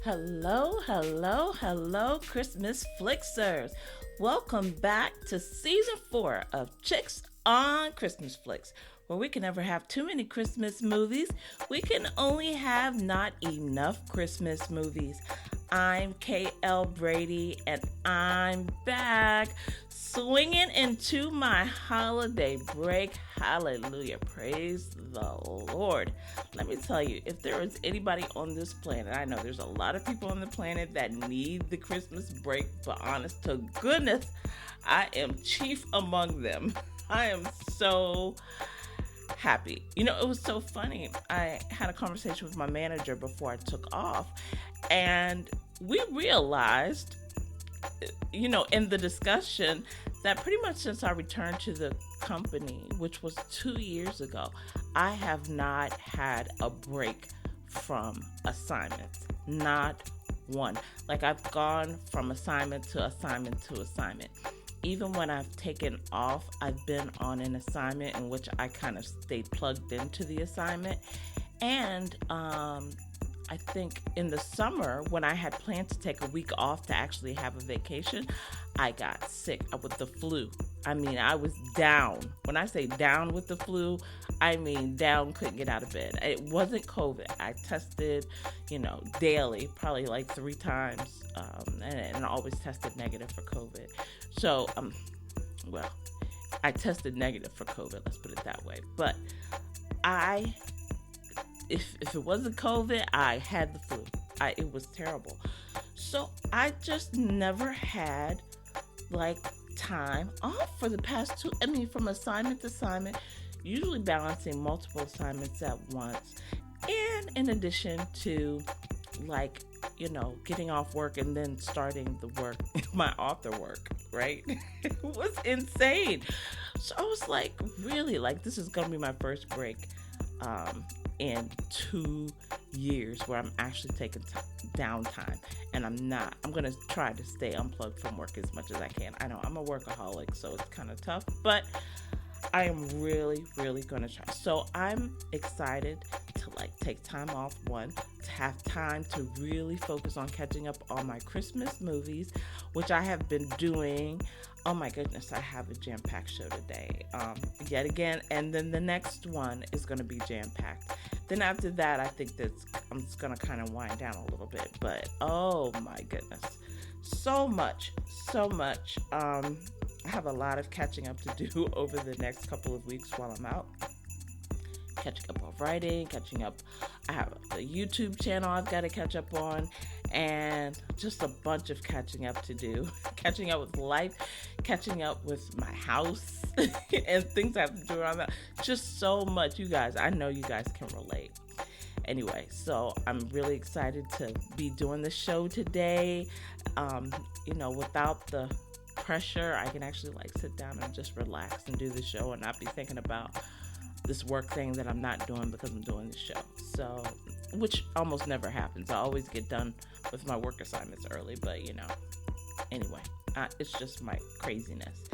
Hello, hello, hello, Christmas Flixers. Welcome back to season 4 of Chicks on Christmas Flicks, where we can never have too many Christmas movies. We can only have not enough Christmas movies. I'm KL Brady, and I'm back swinging into my holiday break. Hallelujah. Praise the Lord. Let me tell you, if there is anybody on this planet, I know there's a lot of people on the planet that need the Christmas break, but honest to goodness, I am chief among them. I am so happy. It was so funny. I had a conversation with my manager before I took off, and we realized, in the discussion, that pretty much since I returned to the company, which was 2 years ago, I have not had a break from assignments. Not one. Like, I've gone from assignment to assignment to assignment. Even when I've taken off, I've been on an assignment in which I kind of stayed plugged into the assignment. And I think in the summer, when I had planned to take a week off to actually have a vacation, I got sick with the flu. I mean, I was down. When I say down with the flu, I mean down, couldn't get out of bed. It wasn't COVID. I tested, daily, probably like 3 times, and I always tested negative for COVID. So, I tested negative for COVID, let's put it that way. But if it wasn't COVID, I had the flu. It was terrible. So I just never had time off for the past 2. From assignment to assignment, usually balancing multiple assignments at once. And in addition to getting off work and then starting the work, my author work, right? It was insane. So I was really, this is going to be my first break in 2 years where I'm actually taking downtime. And I'm going to try to stay unplugged from work as much as I can. I know I'm a workaholic, so it's kind of tough, but I am really, really going to try. So I'm excited to take time off, one, to have time to really focus on catching up on my Christmas movies, which I have been doing. Oh my goodness, I have a jam-packed show today, yet again, and then the next one is going to be jam-packed. Then after that, I think I'm just going to kind of wind down a little bit, but oh my goodness, so much. I have a lot of catching up to do over the next couple of weeks while I'm out. Catching up on writing, I have the YouTube channel I've got to catch up on, and just a bunch of catching up to do. Catching up with life, catching up with my house, and things I have to do around that. Just so much, you guys. I know you guys can relate. Anyway, so I'm really excited to be doing the show today. Without the pressure, I can actually sit down and just relax and do the show and not be thinking about this work thing that I'm not doing because I'm doing the show. So, which almost never happens. I always get done with my work assignments early, but anyway, it's just my craziness.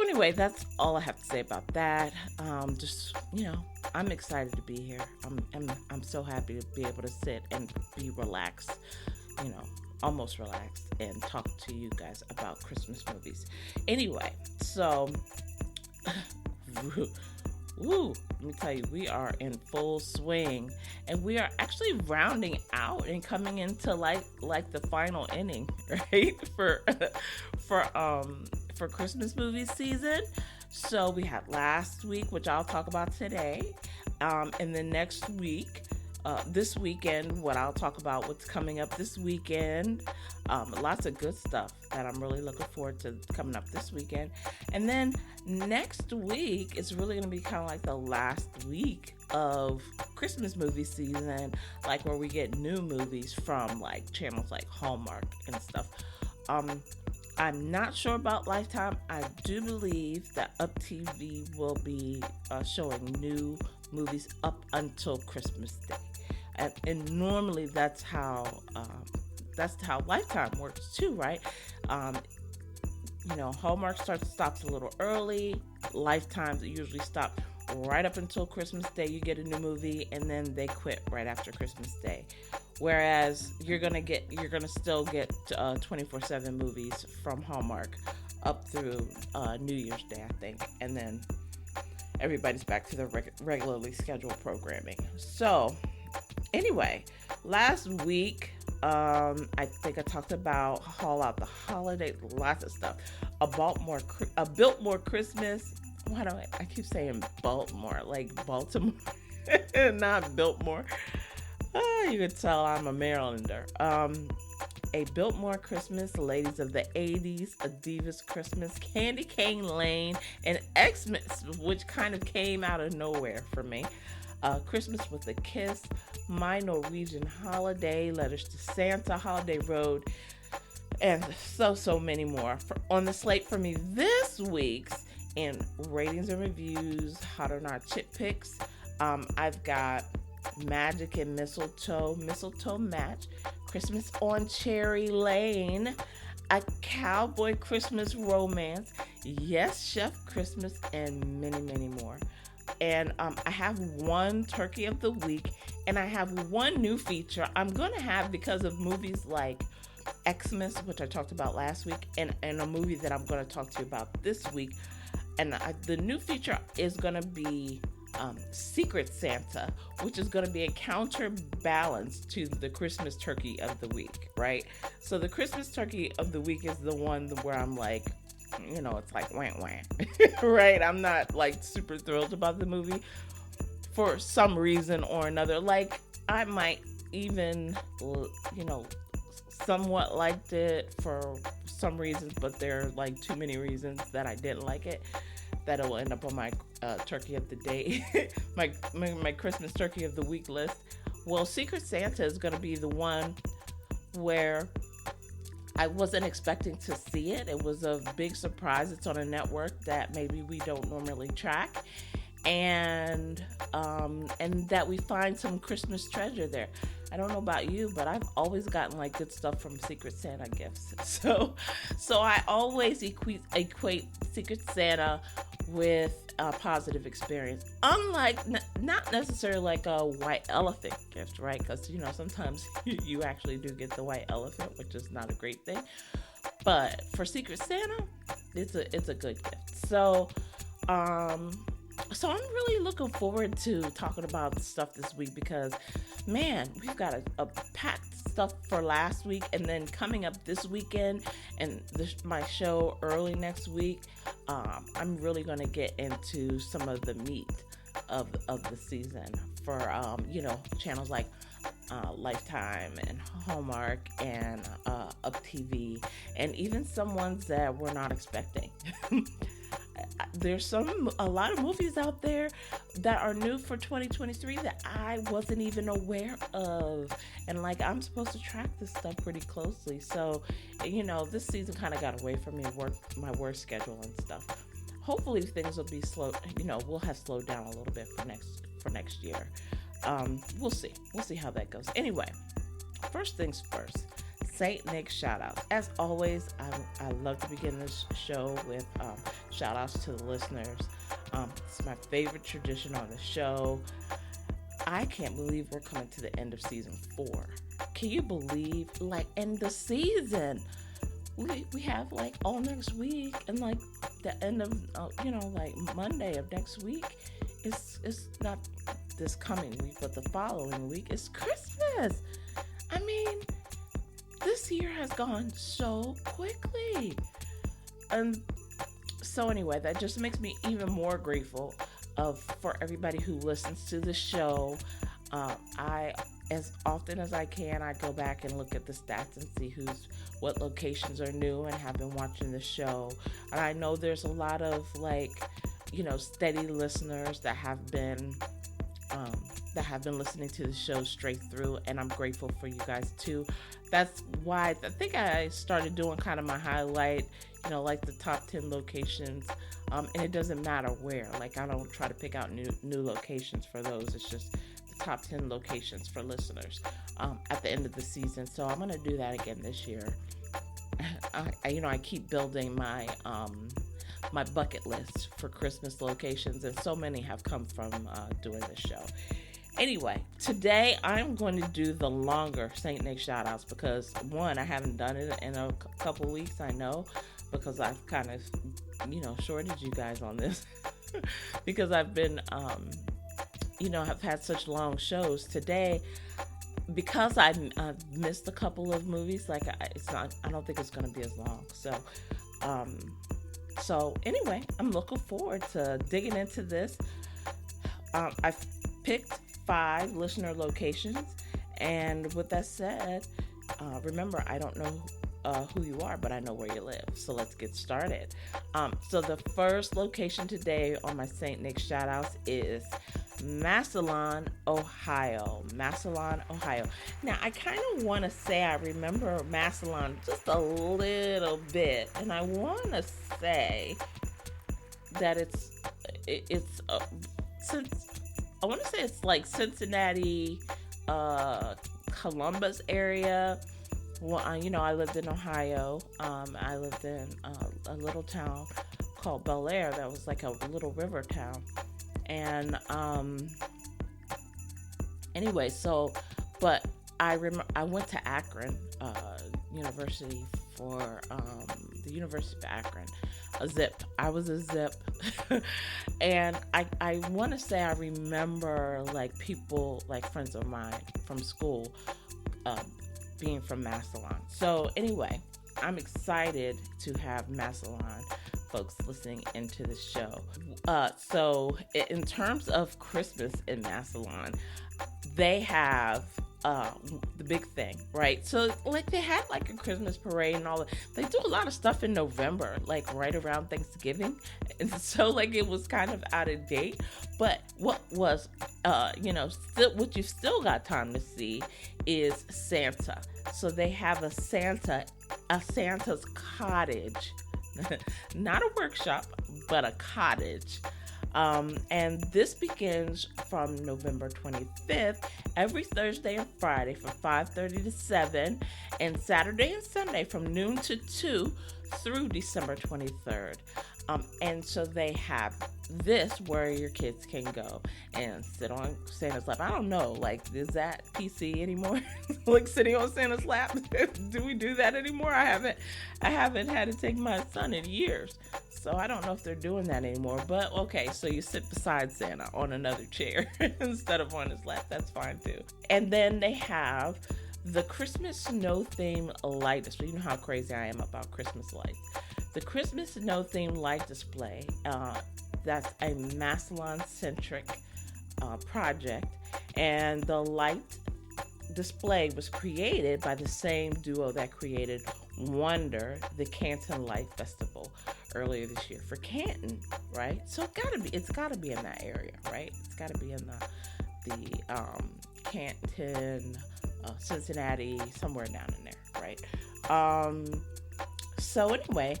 Anyway, that's all I have to say about that. I'm excited to be here. I'm so happy to be able to sit and be relaxed, almost relaxed, and talk to you guys about Christmas movies. Anyway, so let me tell you, we are in full swing, and we are actually rounding out and coming into the final inning, right? For Christmas movie season. So we had last week, which I'll talk about today, and then next week, this weekend, what I'll talk about, what's coming up this weekend. Lots of good stuff that I'm really looking forward to coming up this weekend. And then next week is really going to be kind of the last week of Christmas movie season, where we get new movies from channels like Hallmark and stuff. I'm not sure about Lifetime. I do believe that Up TV will be showing new movies up until Christmas Day. And normally that's how Lifetime works too, right? Hallmark stops a little early. Lifetime usually stop right up until Christmas Day. You get a new movie, and then they quit right after Christmas Day. Whereas you're gonna still get 24/7 movies from Hallmark up through New Year's Day, I think, and then everybody's back to their regularly scheduled programming. So anyway, last week, I think I talked about Haul Out the Holiday, lots of stuff. A Biltmore Christmas. Why do I keep saying Baltimore, like Baltimore, not Biltmore? You can tell I'm a Marylander. A Biltmore Christmas, Ladies of the 80s, A Divas Christmas, Candy Cane Lane, and Xmas, which kind of came out of nowhere for me. Christmas with a Kiss, My Norwegian Holiday, Letters to Santa, Holiday Road, and so many more. On the slate for me this week's in ratings and reviews, hot or not chip picks, I've got Magic and Mistletoe Match, Christmas on Cherry Lane, A Cowboy Christmas Romance, Yes Chef Christmas, and many more. And I have one Turkey of the Week, and I have one new feature I'm going to have because of movies like Xmas, which I talked about last week, and a movie that I'm going to talk to you about this week. And the new feature is going to be Secret Santa, which is going to be a counterbalance to the Christmas Turkey of the Week, right? So the Christmas Turkey of the Week is the one where I'm like, it's like wah, right? I'm not like super thrilled about the movie for some reason or another. Like I might even, somewhat liked it for some reasons, but there are like too many reasons that I didn't like it. That'll end up on my turkey of the day, my Christmas turkey of the week list. Well, Secret Santa is going to be the one where I wasn't expecting to see it. It was a big surprise. It's on a network that maybe we don't normally track, and that we find some Christmas treasure there. I don't know about you, but I've always gotten like good stuff from Secret Santa gifts. So I always equate Secret Santa with a positive experience. Unlike, not necessarily like a white elephant gift, right? Because, sometimes you actually do get the white elephant, which is not a great thing. But for Secret Santa, it's a good gift. So I'm really looking forward to talking about stuff this week because, man, we've got a packed stuff for last week, and then coming up this weekend and my show early next week, I'm really going to get into some of the meat of the season for channels like Lifetime and Hallmark and Up TV, and even some ones that we're not expecting. There's a lot of movies out there that are new for 2023 that I wasn't even aware of, and like I'm supposed to track this stuff pretty closely. So, this season kind of got away from me, my work schedule and stuff. Hopefully things will be slow. We'll have slowed down a little bit for next year. We'll see how that goes. Anyway, first things first. St. Nick shout-outs. As always, I love to begin this show with shout-outs to the listeners. It's my favorite tradition on the show. I can't believe we're coming to the end of season 4. Can you believe, end the season? We have, all next week, and, the end of, Monday of next week. It's not this coming week, but the following week is Christmas. I mean, this year has gone so quickly. And so anyway, that just makes me even more grateful for everybody who listens to the show. I, as often as I can, I go back and look at the stats and see what locations are new and have been watching the show. And I know there's a lot of steady listeners that have been listening to the show straight through, and I'm grateful for you guys too. That's why I think I started doing kind of my highlight, the top 10 locations, and it doesn't matter where. I don't try to pick out new locations for those. It's just the top 10 locations for listeners at the end of the season. So I'm gonna do that again this year. I keep building my my bucket list for Christmas locations, and so many have come from doing this show. Anyway, today I'm going to do the longer St. Nick shout outs because one, I haven't done it in a couple weeks, I know, because I've kind of, shorted you guys on this because I've been, have had such long shows. Today, because I missed a couple of movies, like I don't think it's going to be as long. So anyway, I'm looking forward to digging into this. I've picked 5 listener locations, and with that said, remember, I don't know who you are, but I know where you live. So let's get started. So the first location today on my St. Nick shoutouts is Massillon, Ohio. Massillon, Ohio. Now, I kind of want to say I remember Massillon just a little bit, and I want to say that it's since I want to say it's like Cincinnati, Columbus area. Well, I lived in Ohio. I lived in a little town called Bel Air that was like a little river town. And anyway, but I went to Akron University for the University of Akron, a zip. I was a zip, and I want to say I remember like people, like friends of mine from school, being from Massillon. So anyway, I'm excited to have Massillon folks listening into the show. So in terms of Christmas in Massillon, they have the big thing, right? So like they had like a Christmas parade and all that. They do a lot of stuff in November, like right around Thanksgiving. And so like it was kind of out of date. But what was still what you've still got time to see is Santa. So they have a Santa's cottage. Not a workshop, but a cottage. And this begins from November 25th, every Thursday and Friday from 5:30 to 7, and Saturday and Sunday from noon to 2 through December 23rd. And so they have this where your kids can go and sit on Santa's lap. I don't know, like, is that PC anymore? Like sitting on Santa's lap? Do we do that anymore? I haven't had to take my son in years. So I don't know if they're doing that anymore, but okay, so you sit beside Santa on another chair instead of on his lap. That's fine too. And then they have the Christmas snow theme light display. You know how crazy I am about Christmas lights. The Christmas snow theme light display, that's a Massillon-centric project, and the light display was created by the same duo that created Wonder, the Canton Light Festival, earlier this year for Canton, right? So it's gotta be in that area, right? It's gotta be in the Canton, Cincinnati, somewhere down in there, right? So anyway,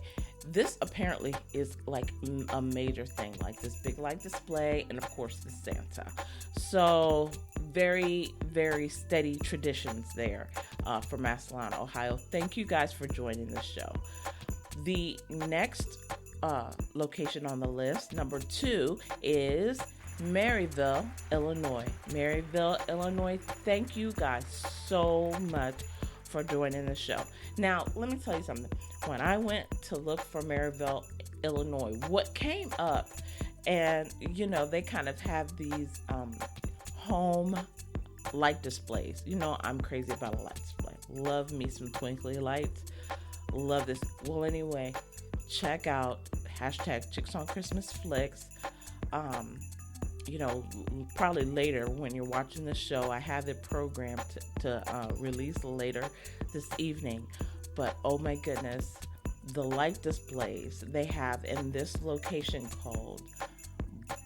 this apparently is like a major thing, like this big light display, and of course the Santa. So very, very steady traditions there for Massillon, Ohio. Thank you guys for joining the show. The next location on the list, number 2, is Maryville, Illinois. Maryville, Illinois. Thank you guys so much for joining the show. Now, let me tell you something. When I went to look for Maryville, Illinois, what came up, and they kind of have these home light displays. I'm crazy about a light display. Love me some twinkly lights. Love this. Well, anyway, check out #Chicks on Christmas Flicks. Probably later when you're watching the show, I have it programmed to release later this evening. But oh my goodness, the light displays they have in this location called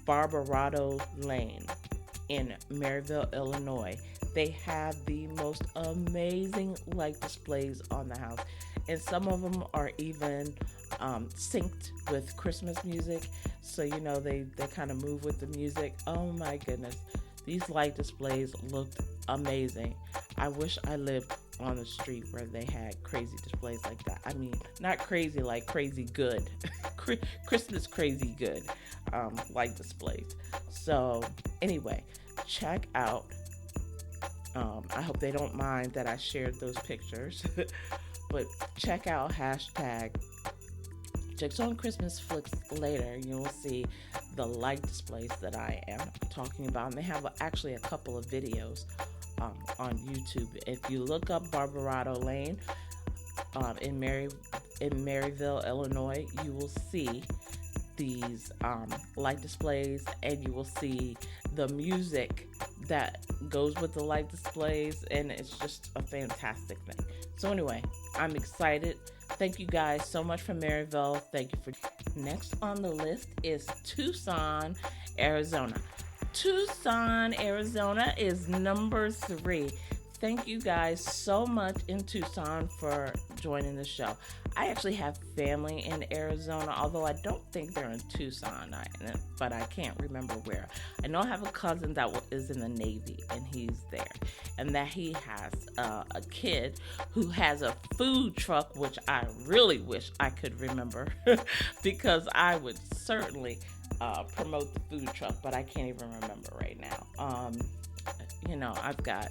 Barbarato Lane in Maryville, Illinois. They have the most amazing light displays on the house. And some of them are even synced with Christmas music. So, they kind of move with the music. Oh my goodness. These light displays looked amazing. I wish I lived on the street where they had crazy displays like that. I mean, not crazy like crazy good. Christmas crazy good light displays. So anyway, check out. I hope they don't mind that I shared those pictures, but check out hashtag Jigsaw on Christmas Flicks later. You will see the light displays that I am talking about, and they have actually a couple of videos on YouTube. If you look up Barbarado Lane in Maryville, Illinois, you will see these light displays, and you will see the music that goes with the light displays, and it's just a fantastic thing. So anyway, I'm excited. Thank you guys so much from Maryville. Thank you for. Next on the list is Tucson, Arizona. Tucson, Arizona is number 3. Thank you guys so much in Tucson for joining the show. I actually have family in Arizona, although I don't think they're in Tucson, but I can't remember where. I know I have a cousin that is in the Navy, and he's there, and that he has a kid who has a food truck, which I really wish I could remember because I would certainly promote the food truck, but I can't even remember right now. I've got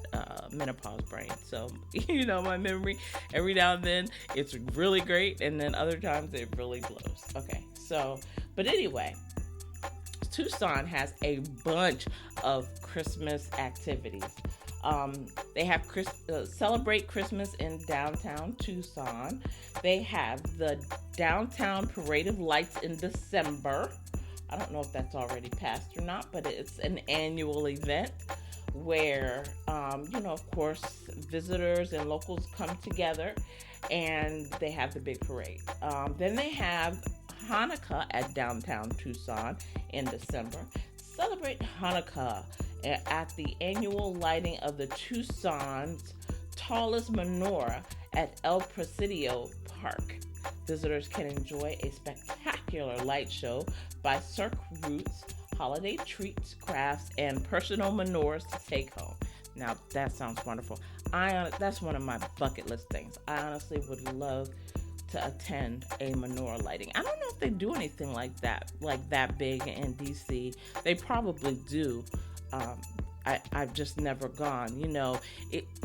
menopause brain, so my memory every now and then it's really great, and then other times it really blows. Okay, but anyway, Tucson has a bunch of Christmas activities. They have Celebrate Christmas in downtown Tucson. They have the Downtown Parade of Lights in December. I don't know if that's already passed or not, but it's an annual event where, of course, visitors and locals come together, and they have the big parade. Then they have Hanukkah at downtown Tucson in December. Celebrate Hanukkah at the annual lighting of the Tucson's tallest menorah at El Presidio Park. Visitors can enjoy a spectacular light show by Cirque Roots, holiday treats, crafts, and personal menorahs to take home. Now, that sounds wonderful. That's one of my bucket list things. I honestly would love to attend a menorah lighting. I don't know if they do anything like that big in DC. They probably do. I've just never gone.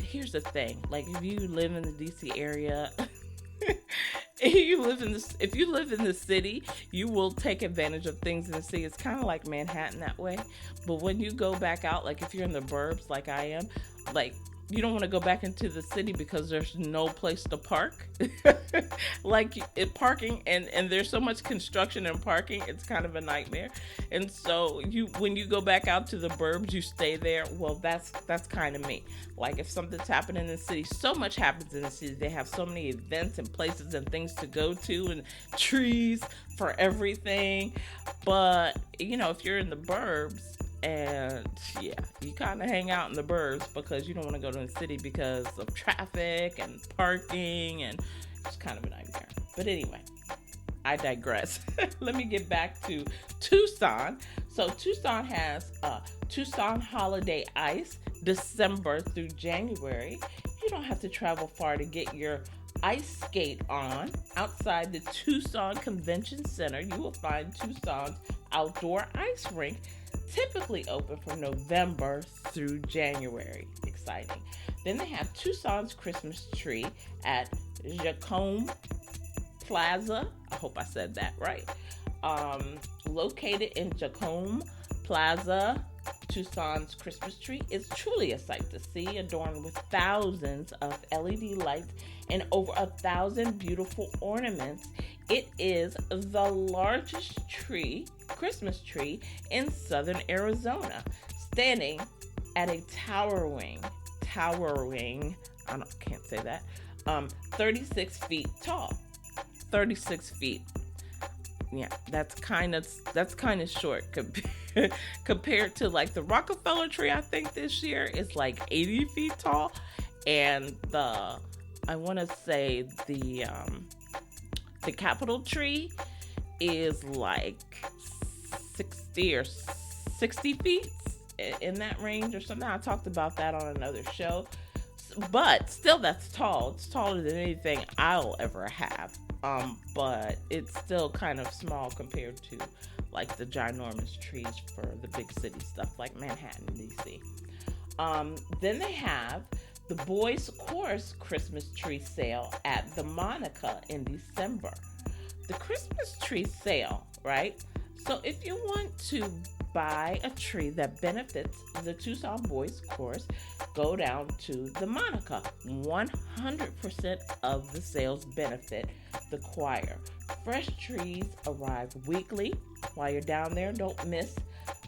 Here's the thing. Like, if you live in the DC area, if you live in the city, you will take advantage of things in the city. It's kind of like Manhattan that way. But when you go back out, like if you're in the burbs like I am, like you don't want to go back into the city because there's no place to park. Parking and there's so much construction and parking, it's kind of a nightmare. And so when you go back out to the burbs, you stay there. Well, that's kind of me. Like if something's happening in the city, so much happens in the city. They have so many events and places and things to go to and trees for everything. But if you're in the burbs, and yeah, you kind of hang out in the burbs because you don't want to go to the city because of traffic and parking, and it's kind of a nightmare. But anyway, I digress. Let me get back to Tucson. So Tucson has Tucson Holiday Ice, December through January. You don't have to travel far to get your ice skate on. Outside the Tucson Convention Center, you will find Tucson's outdoor ice rink, typically open from November through January. Exciting. Then they have Tucson's Christmas tree at Jacome Plaza. I hope I said that right. Located in Jacome Plaza, Tucson's Christmas tree is truly a sight to see, adorned with thousands of LED lights and over 1,000 beautiful ornaments. It is the largest Christmas tree in southern Arizona, standing at a towering, I can't say that, 36 feet tall. 36 feet. Yeah, that's kind of short compared to like the Rockefeller tree. I think this year is like 80 feet tall, and I want to say the Capitol tree is like 60 feet in that range or something. I talked about that on another show, but still, that's tall. It's taller than anything I'll ever have. But it's still kind of small compared to like the ginormous trees for the big city stuff like Manhattan, D.C. Then they have the Boys Chorus Christmas tree sale at the Monica in December. The Christmas tree sale, right? So if you want to buy a tree that benefits the Tucson Boys Chorus, go down to the Monica. 100% of the sales benefit the choir. Fresh trees arrive weekly. While you're down there, don't miss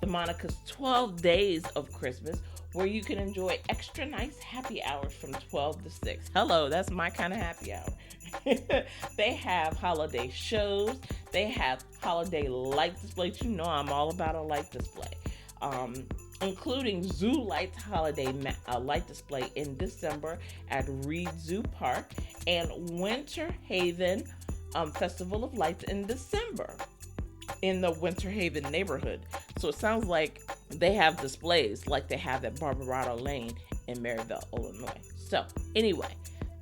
the Monica's 12 days of Christmas, where you can enjoy extra nice happy hours from 12 to 6. Hello, that's my kind of happy hour. They have holiday shows. They have holiday light displays. You know I'm all about a light display. Including Zoo Lights holiday light display in December at Reed Zoo Park, and Winter Haven Festival of Lights in December in the Winter Haven neighborhood. So it sounds like they have displays like they have at Barbarato Lane in Maryville, Illinois. So anyway,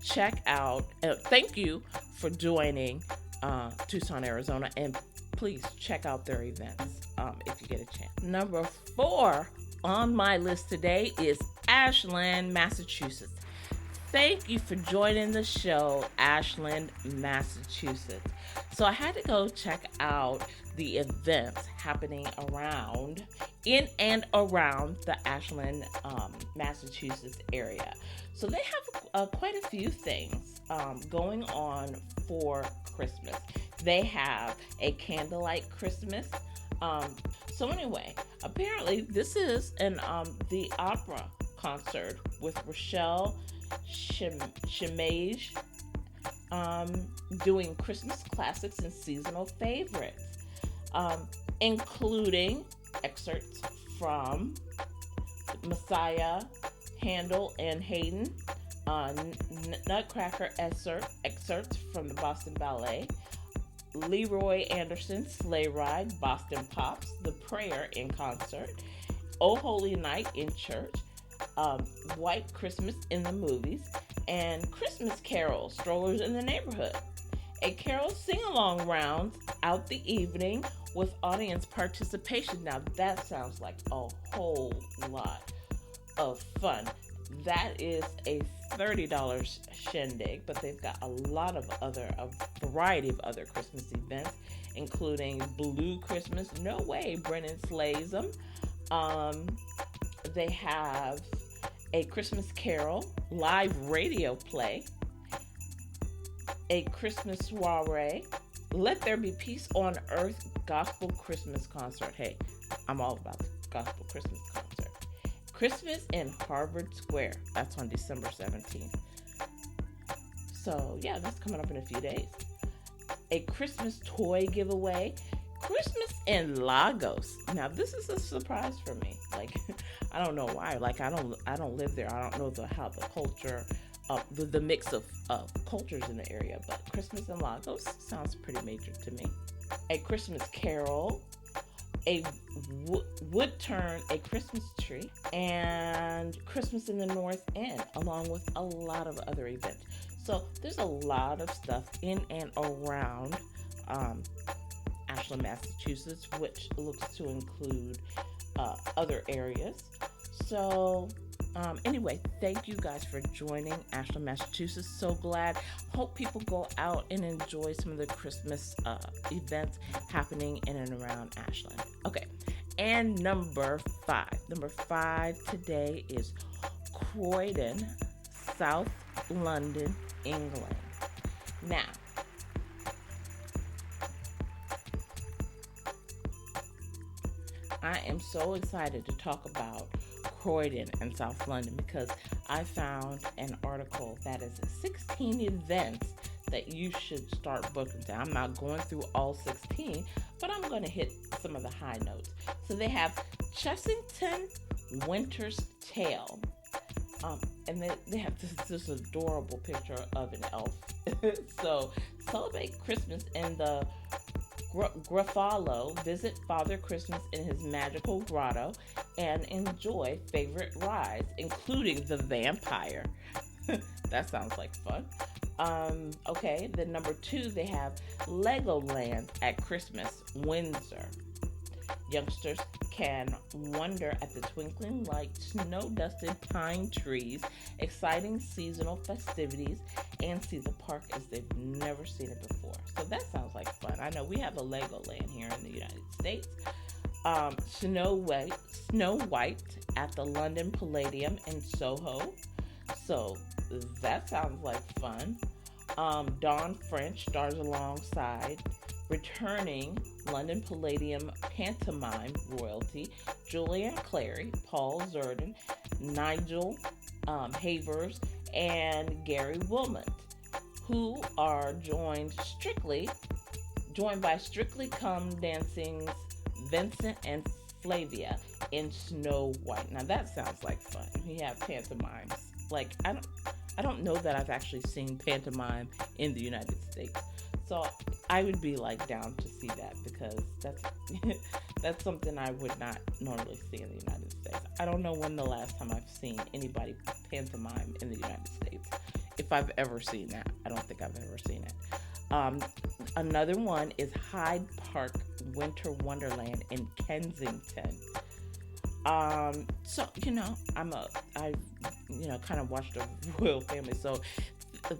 check out, thank you for joining Tucson, Arizona, and please check out their events if you get a chance. Number 4 on my list today is Ashland, Massachusetts. Thank you for joining the show, Ashland, Massachusetts. So I had to go check out the events happening in and around the Ashland, Massachusetts area. So they have quite a few things going on for Christmas. They have a candlelight Christmas. So anyway, apparently this is the opera concert with Rochelle Shemage doing Christmas classics and seasonal favorites, including excerpts from Messiah, Handel, and Haydn, Nutcracker excerpts from the Boston Ballet, Leroy Anderson's Sleigh Ride, Boston Pops, The Prayer in Concert, Oh Holy Night in Church, White Christmas in the Movies, and Christmas Carol Strollers in the Neighborhood. A carol sing-along rounds out the evening with audience participation. Now that sounds like a whole lot of fun. That is a $30 shindig, but they've got a variety of other Christmas events, including Blue Christmas. No way, Brennan slays them. They have a Christmas Carol live radio play, a Christmas soiree, Let There Be Peace on Earth gospel Christmas concert. Hey, I'm all about the gospel Christmas concert. Christmas in Harvard Square. That's on December 17th. So yeah, that's coming up in a few days. A Christmas toy giveaway. Christmas in Lagos. Now this is a surprise for me. Like, I don't know why. Like, I don't live there. I don't know how the culture, the mix of cultures in the area. But Christmas in Lagos sounds pretty major to me. A Christmas Carol, a wood turn, a Christmas tree, and Christmas in the North End, along with a lot of other events. So there's a lot of stuff in and around Ashland, Massachusetts, which looks to include other areas. So anyway, thank you guys for joining Ashland, Massachusetts. So glad. Hope people go out and enjoy some of the Christmas events happening in and around Ashland. Okay, and number 5. Number 5 today is Croydon, South London, England. Now, I am so excited to talk about Croydon and South London because I found an article that is 16 events that you should start booking. I'm not going through all 16, but I'm going to hit some of the high notes. So they have Chessington Winter's Tale. And they have this adorable picture of an elf. So celebrate Christmas in the Gruffalo, visit Father Christmas in his magical grotto, and enjoy favorite rides, including the vampire. That sounds like fun. Okay, then number 2, they have Legoland at Christmas, Windsor. Youngsters can wonder at the twinkling lights, snow-dusted pine trees, exciting seasonal festivities, and see the park as they've never seen it before. So that sounds like fun. I know we have a Legoland here in the United States. Snow White at the London Palladium in Soho. So that sounds like fun. Dawn French stars alongside returning London Palladium pantomime royalty Julianne Clary, Paul Zerdin, Nigel Havers, and Gary Wilmot, who are joined by Strictly Come Dancing's Vincent and Flavia in Snow White. Now that sounds like fun. We have pantomimes. Like I don't know that I've actually seen pantomime in the United States. So I would be like down to see that because that's something I would not normally see in the United States. I don't know when the last time I've seen anybody pantomime in the United States. If I've ever seen that. I don't think I've ever seen it. Another one is Hyde Park Winter Wonderland in Kensington. So I kind of watched the royal family. So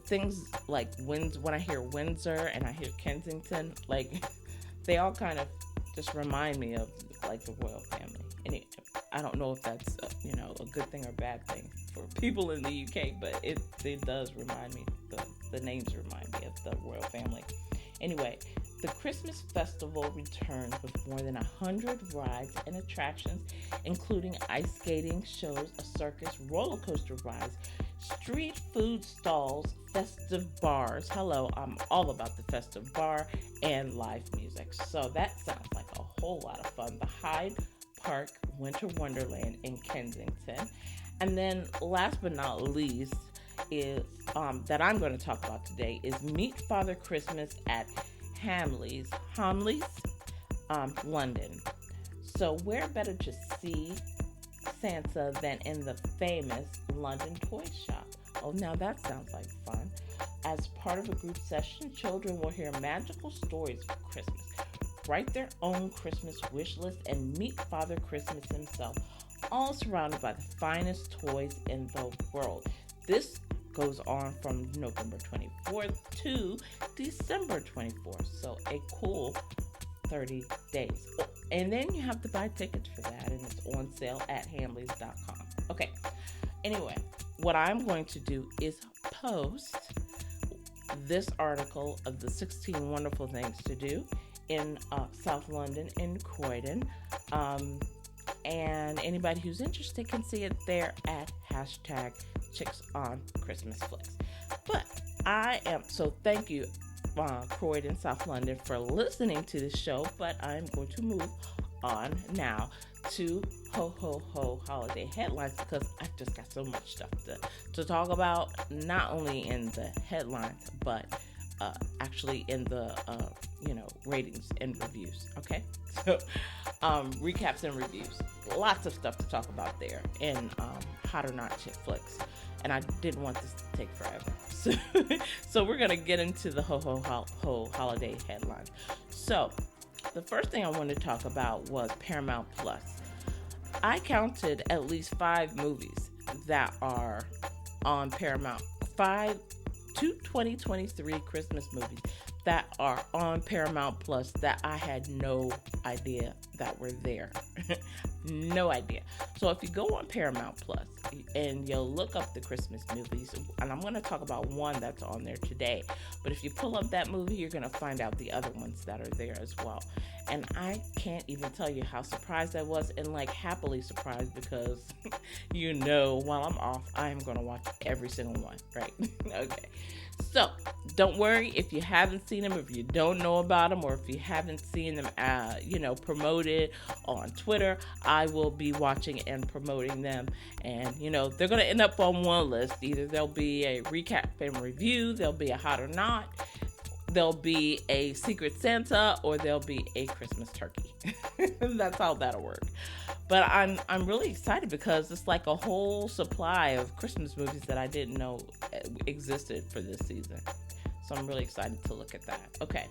things like when I hear Windsor and I hear Kensington, like they all kind of just remind me of like the royal family. And I don't know if that's a good thing or bad thing for people in the UK, but it does remind me. The names remind me of the royal family. Anyway, the Christmas festival returns with more than 100 rides and attractions, including ice skating shows, a circus, roller coaster rides, street food stalls, festive bars. Hello, I'm all about the festive bar and live music. So that sounds like a whole lot of fun. The Hyde Park Winter Wonderland in Kensington. And then last but not least is that I'm going to talk about today is Meet Father Christmas at Hamleys, London. So where better to see Santa than in the famous London toy shop? Oh, now that sounds like fun. As part of a group session, children will hear magical stories of Christmas, write their own Christmas wish list, and meet Father Christmas himself, all surrounded by the finest toys in the world. This goes on from November 24th to December 24th. So a cool 30 days. And then you have to buy tickets for that, and it's on sale at hamleys.com. Okay. Anyway, what I'm going to do is post this article of the 16 wonderful things to do in South London in Croydon. And anybody who's interested can see it there at #ChicksOnChristmasFlicks. But so thank you, Croydon, South London, for listening to this show. But I'm going to move on now to Ho Ho Ho holiday headlines because I've just got so much stuff to talk about, not only in the headlines, but actually in the ratings and reviews. Okay, so recaps and reviews, lots of stuff to talk about there in Hot or Not Chick Flicks, and I didn't want this to take forever, so we're gonna get into the Ho Ho Ho holiday headlines. So the first thing I wanted to talk about was Paramount Plus. I counted at least 5 movies that are on Paramount. 2023 Christmas movies that are on Paramount Plus that I had no idea that were there. No idea. So if you go on Paramount Plus and you'll look up the Christmas movies, and I'm going to talk about one that's on there today, but if you pull up that movie, you're going to find out the other ones that are there as well. And I can't even tell you how surprised I was, and like happily surprised, because while I'm off, I am going to watch every single one, right? Okay. So don't worry if you haven't seen them, if you don't know about them, or if you haven't seen them, promoted on Twitter. I will be watching and promoting them, and they're going to end up on one list. Either there'll be a recap and review, there'll be a Hot or Not, there'll be a Secret Santa, or there'll be a Christmas turkey. That's how that'll work. But I'm really excited because it's like a whole supply of Christmas movies that I didn't know existed for this season. So I'm really excited to look at that. Okay.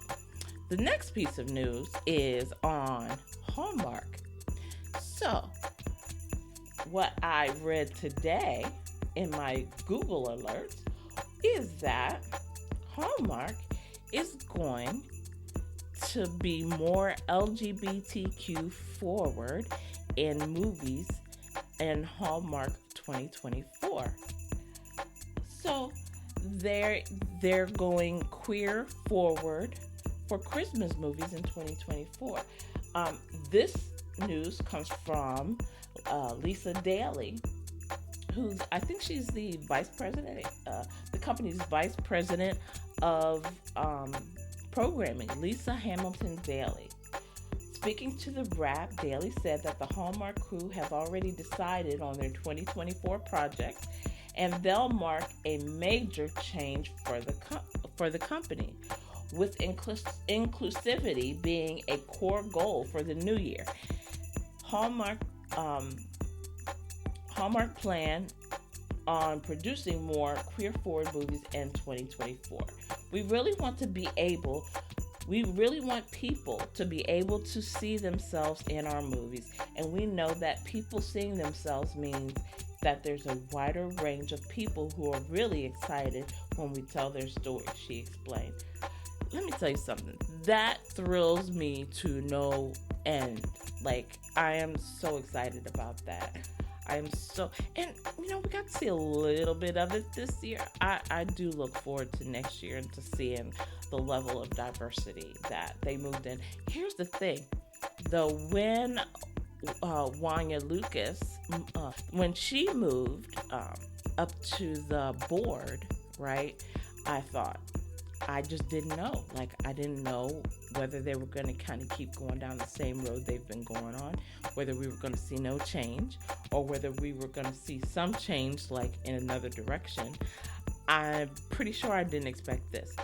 The next piece of news is on Hallmark. So, what I read today in my Google alerts is that Hallmark is going to be more LGBTQ forward in movies in Hallmark 2024. So they're going queer forward for Christmas movies in 2024. This news comes from Lisa Daly, who's, I think she's the vice president, the company's vice president of programming, Lisa Hamilton Daly. Speaking to the Wrap, Daly said that the Hallmark crew have already decided on their 2024 projects, and they'll mark a major change for the company, with inclusivity being a core goal for the new year. Hallmark plan on producing more queer-forward movies in 2024. We really want people to be able to see themselves in our movies, and we know that people seeing themselves means that there's a wider range of people who are really excited when we tell their stories, she explained. Let me tell you something. That thrills me to no end. Like, I am so excited about that. And we got to see a little bit of it this year. I do look forward to next year and to seeing the level of diversity that they moved in. Here's the thing, though, when Wanya Lucas, when she moved up to the board, right, I just didn't know. Like, I didn't know whether they were going to kind of keep going down the same road they've been going on, whether we were going to see no change, or whether we were going to see some change, like in another direction. I'm pretty sure I didn't expect this.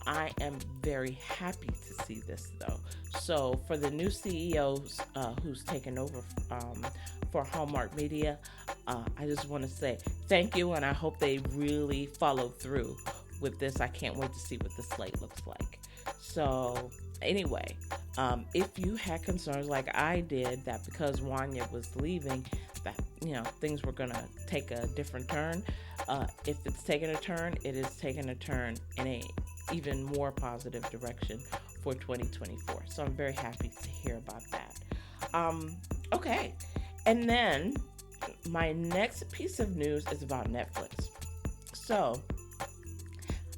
I am very happy to see this, though. So for the new CEO who's taken over for Hallmark Media, I just want to say thank you, and I hope they really follow through with this. I can't wait to see what the slate looks like. So anyway, if you had concerns like I did that because Wanya was leaving, that things were gonna take a different turn, if it's taking a turn, it is taking a turn in a even more positive direction for 2024. So I'm very happy to hear about that. Okay, and then my next piece of news is about Netflix. So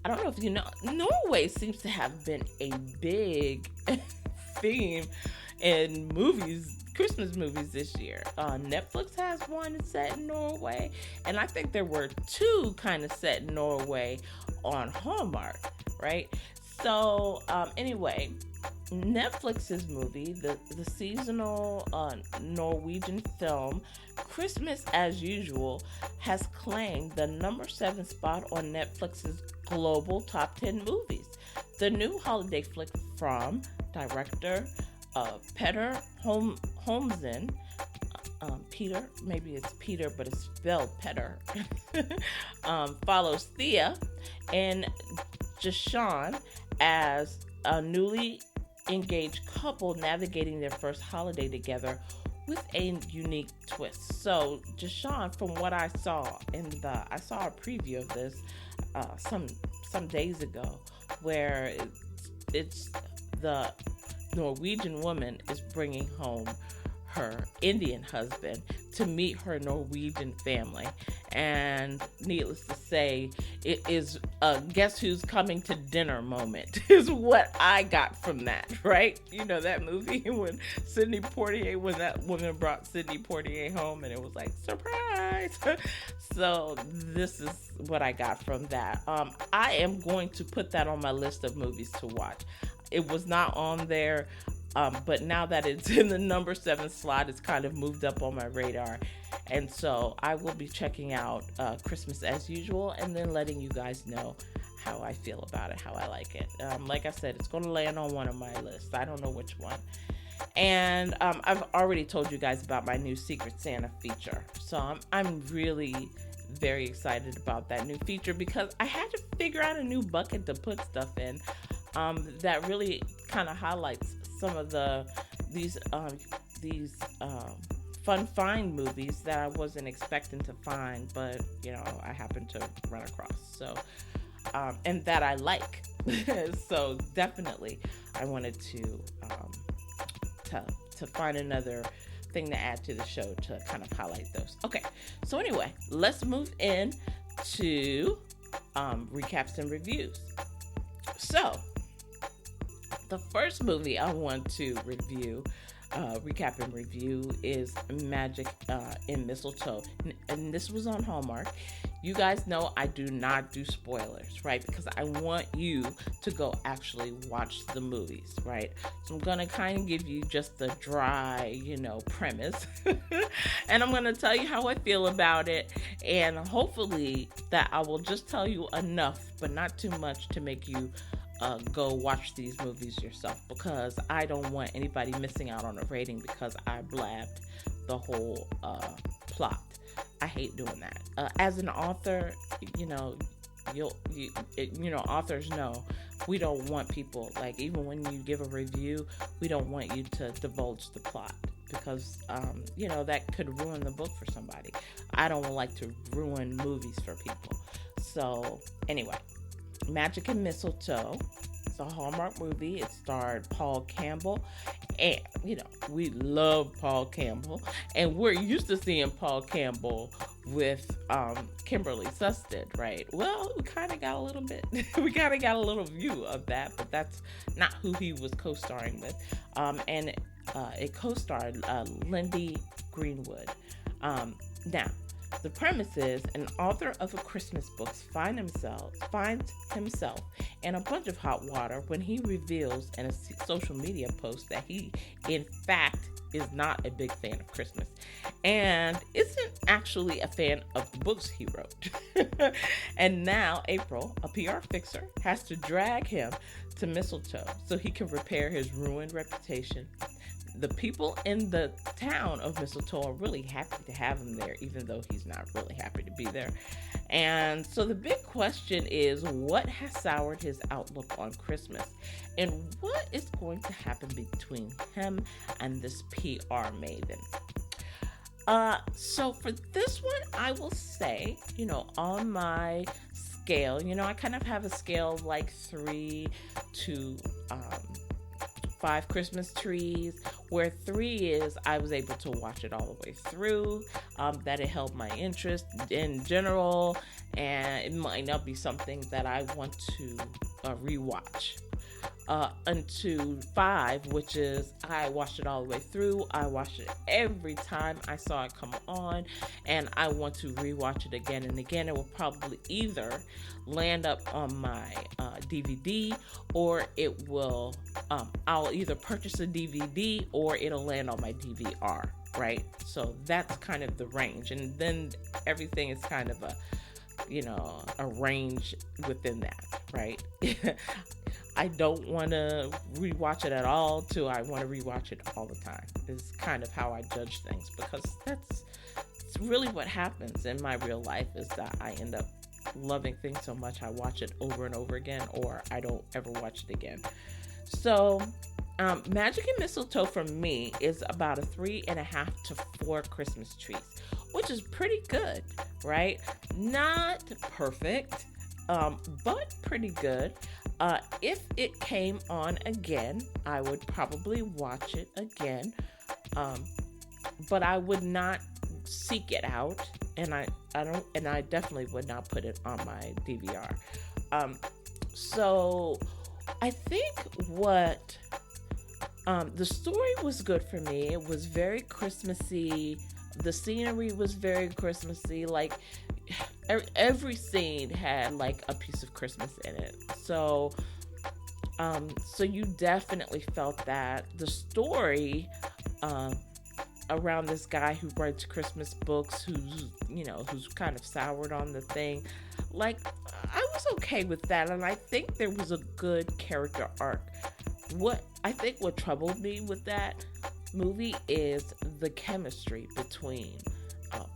I don't know if you know, Norway seems to have been a big theme in movies, Christmas movies this year. Netflix has one set in Norway, and I think there were two kind of set in Norway on Hallmark, right? So anyway, Netflix's movie, the seasonal Norwegian film Christmas as Usual, has claimed the number 7 spot on Netflix's global top 10 movies. The new holiday flick from director Peter Holmsen, Peter, maybe it's Peter, but it's spelled Petter, follows Thea and Jashan as a newly engaged couple navigating their first holiday together with a unique twist. So Jashan, from what I saw I saw a preview of this some days ago, where it's the Norwegian woman is bringing home her Indian husband to meet her Norwegian family. And needless to say, it is a guess who's coming to dinner moment is what I got from that, right? You know that movie when that woman brought Sidney Poitier home and it was like, surprise! So this is what I got from that. I am going to put that on my list of movies to watch. It was not on there, but now that it's in the number 7 slot, it's kind of moved up on my radar. And so I will be checking out Christmas as Usual and then letting you guys know how I feel about it, how I like it. Like I said, it's going to land on one of my lists. I don't know which one. And I've already told you guys about my new Secret Santa feature. So I'm really very excited about that new feature because I had to figure out a new bucket to put stuff in that really kind of highlights some of these fun find movies that I wasn't expecting to find, but I happened to run across. So and that I like. So definitely, I wanted to find another thing to add to the show to kind of highlight those. Okay, so anyway, let's move in to recaps and reviews. So the first movie I want to recap and review is Magic in Mistletoe, and this was on Hallmark. You guys know I do not do spoilers, right? Because I want you to go actually watch the movies, right? So I'm gonna kind of give you just the dry, premise, and I'm gonna tell you how I feel about it, and hopefully that I will just tell you enough, but not too much to make you go watch these movies yourself, because I don't want anybody missing out on a rating because I blabbed the whole plot. I hate doing that. As an author, authors know we don't want people, like, even when you give a review, we don't want you to divulge the plot, because that could ruin the book for somebody. I don't like to ruin movies for people. So anyway, Magic and Mistletoe. It's a Hallmark movie. It starred Paul Campbell, and we love Paul Campbell, and we're used to seeing Paul Campbell with Kimberly Sustad, right? Well, we kind of got a little bit, we kind of got a little view of that, but that's not who he was co-starring with. And it co-starred Lindy Greenwood. Now, the premise is an author of a Christmas book finds himself in a bunch of hot water when he reveals in a social media post that he, in fact, is not a big fan of Christmas and isn't actually a fan of the books he wrote. And now April, a PR fixer, has to drag him to Mistletoe so he can repair his ruined reputation. The people in the town of Mistletoe are really happy to have him there, even though he's not really happy to be there. And so the big question is, what has soured his outlook on Christmas? And what is going to happen between him and this PR maven? So for this one, I will say, on my scale, I kind of have a scale of like 3 to 5 Christmas trees, where 3 is I was able to watch it all the way through, that it held my interest in general, and it might not be something that I want to rewatch. Into 5, which is I watched it all the way through. I watched it every time I saw it come on, and I want to rewatch it again and again. It will probably either land up on my DVD, or it will I'll either purchase a DVD or it'll land on my DVR, right? So that's kind of the range, and then everything is kind of a range within that, right? I don't want to rewatch it at all to I want to rewatch it all the time. Is kind of how I judge things, because it's really what happens in my real life, is that I end up loving things so much I watch it over and over again, or I don't ever watch it again. So Magic and Mistletoe for me is about a 3.5 to 4 Christmas trees, which is pretty good, right? Not perfect, but pretty good. If it came on again, I would probably watch it again, but I would not seek it out, and I definitely would not put it on my DVR. So I think what the story was good for me. It was very Christmassy. The scenery was very Christmassy. Like every scene had like a piece of Christmas in it. So you definitely felt that. The story around this guy who writes Christmas books, who's kind of soured on the thing, like I was okay with that, and I think there was a good character arc. What troubled me with that movie is the chemistry between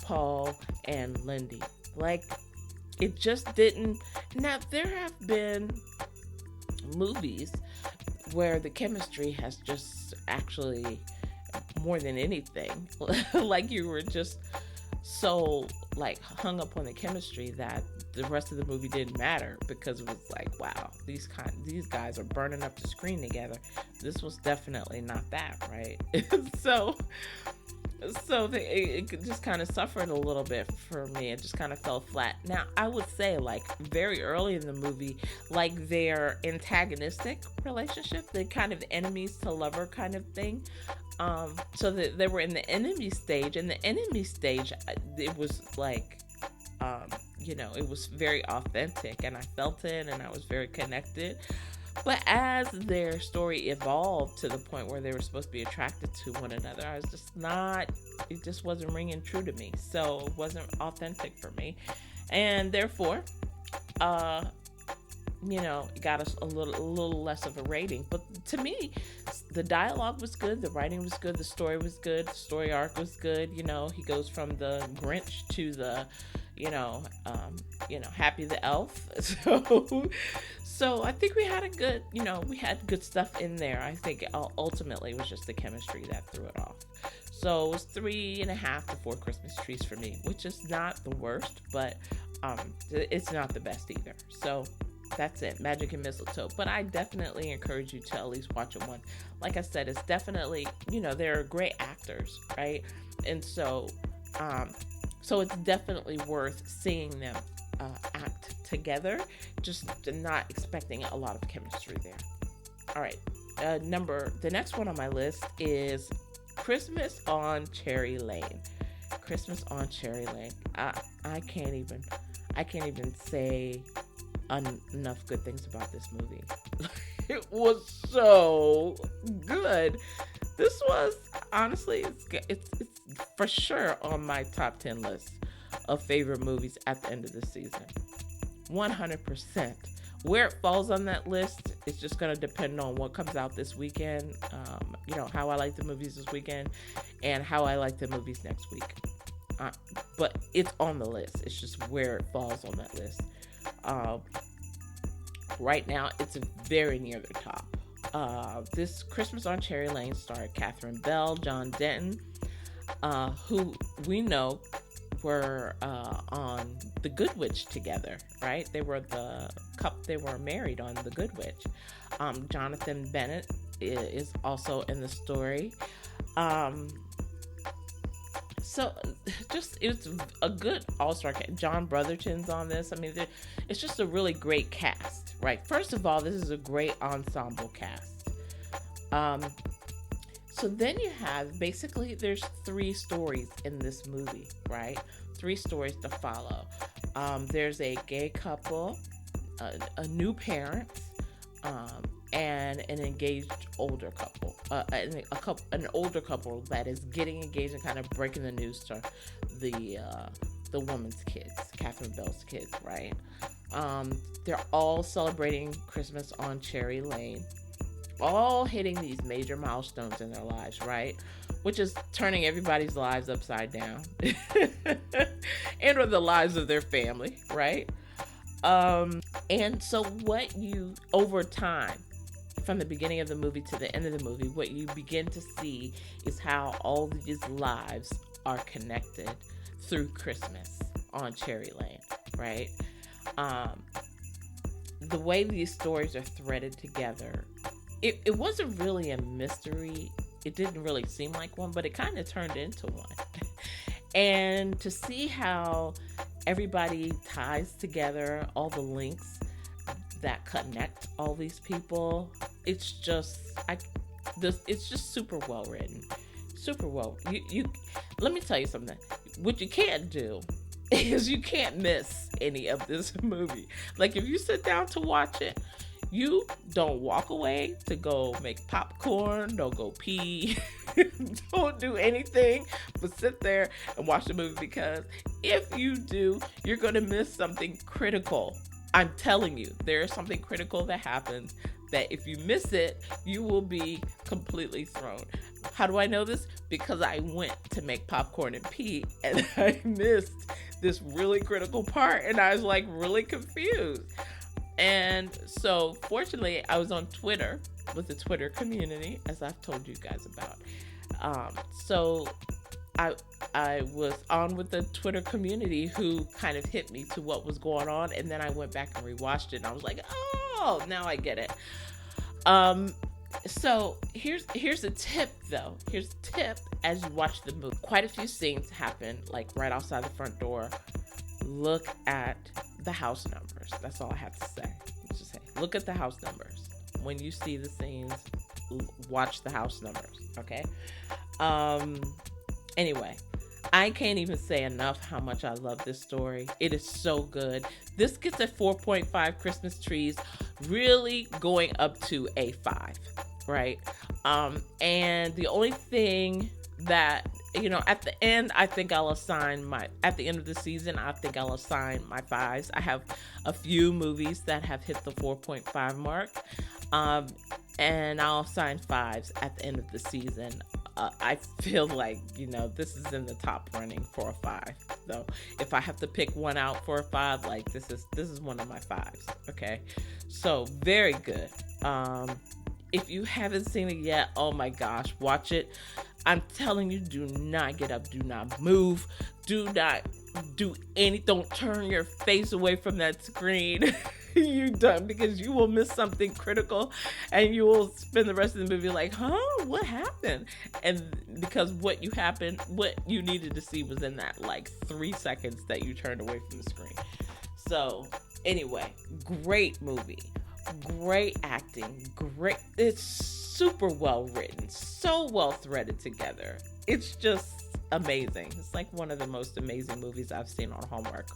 Paul and Lindy. Like, it just didn't. Now, there have been movies where the chemistry has just actually, more than anything, like you were just so like hung up on the chemistry that the rest of the movie didn't matter, because it was like, wow, these guys are burning up the screen together. This was definitely not that, right? so it just kind of suffered a little bit for me. It just kind of fell flat. Now, I would say, like, very early in the movie, like, their antagonistic relationship, the kind of enemies to lover kind of thing. So that they were in the enemy stage. In the enemy stage, it was like, it was very authentic, and I felt it, and I was very connected. But as their story evolved to the point where they were supposed to be attracted to one another, I was just not, it just wasn't ringing true to me. So it wasn't authentic for me. And therefore, it got us a little less of a rating. But to me, the dialogue was good, the writing was good, the story was good, the story arc was good. He goes from the Grinch to the, Happy the Elf. So I think we had we had good stuff in there. I think ultimately it was just the chemistry that threw it off. So it was 3.5 to 4 Christmas trees for me, which is not the worst, but it's not the best either. So that's it, Magic and Mistletoe. But I definitely encourage you to at least watch it once. Like I said, it's definitely, they're great actors, right? And so it's definitely worth seeing them act together, just not expecting a lot of chemistry there. All right, the next one on my list is Christmas on Cherry Lane. Christmas on Cherry Lane. I can't even say enough good things about this movie. It was so good. This was, honestly, it's for sure on my top 10 list of favorite movies at the end of the season. 100%. Where it falls on that list is just going to depend on what comes out this weekend, how I like the movies this weekend, and how I like the movies next week. But it's on the list. It's just where it falls on that list. Right now, it's very near the top. This Christmas on Cherry Lane starred Catherine Bell, John Denton, who we know were on The Good Witch together, right? They were married on The Good Witch. Jonathan Bennett is also in the story. So it's a good all-star cast. John Brotherton's on this. I mean, it's just a really great cast, right? First of all, this is a great ensemble cast. So then you have, basically, there's 3 stories in this movie, right? 3 stories to follow. There's a gay couple, a new parent, and an engaged older couple. An older couple that is getting engaged and kind of breaking the news to the woman's kids, Catherine Bell's kids, right? They're all celebrating Christmas on Cherry Lane, all hitting these major milestones in their lives, right? Which is turning everybody's lives upside down and or the lives of their family, right? And so over time, from the beginning of the movie to the end of the movie, what you begin to see is how all these lives are connected through Christmas on Cherry Lane, right? The way these stories are threaded together, it wasn't really a mystery. It didn't really seem like one, but it kind of turned into one. And to see how everybody ties together, all the links that connect all these people, it's just super well written, super well. Let me tell you something. What you can't do is you can't miss any of this movie. Like, if you sit down to watch it, you don't walk away to go make popcorn, don't go pee, don't do anything but sit there and watch the movie, because if you do, you're going to miss something critical. I'm telling you, there is something critical that happens that if you miss it, you will be completely thrown. How do I know this? Because I went to make popcorn and pee, and I missed this really critical part, and I was like really confused. And so, fortunately, I was on Twitter with the Twitter community, as I've told you guys about. So I I was on with the Twitter community who kind of hit me to what was going on, and then I went back and rewatched it, and I was like, oh, now I get it. Um, so here's a tip though. Here's a tip as you watch the movie. Quite a few scenes happen like right outside the front door. Look at the house numbers. That's all I have to say. Let's just say, look at the house numbers. When you see the scenes, watch the house numbers. Okay. Anyway, I can't even say enough how much I love this story. It is so good. This gets a 4.5 Christmas trees, really going up to a 5, right? And the only thing that, at the end, I think I'll assign at the end of the season, I think I'll assign my 5s. I have a few movies that have hit the 4.5 mark. And I'll assign 5s at the end of the season. I feel like, this is in the top running for a 5. So if I have to pick one out for a 5, like this is one of my 5s. Okay. So very good. If you haven't seen it yet, oh my gosh, watch it. I'm telling you, do not get up, do not move, do not do anything. Don't turn your face away from that screen. You done, because you will miss something critical and you will spend the rest of the movie like, what happened? And because what you needed to see was in that like 3 seconds that you turned away from the screen. So anyway, great movie, great acting, it's super well written, so well threaded together. It's just amazing. It's like one of the most amazing movies I've seen on Hallmark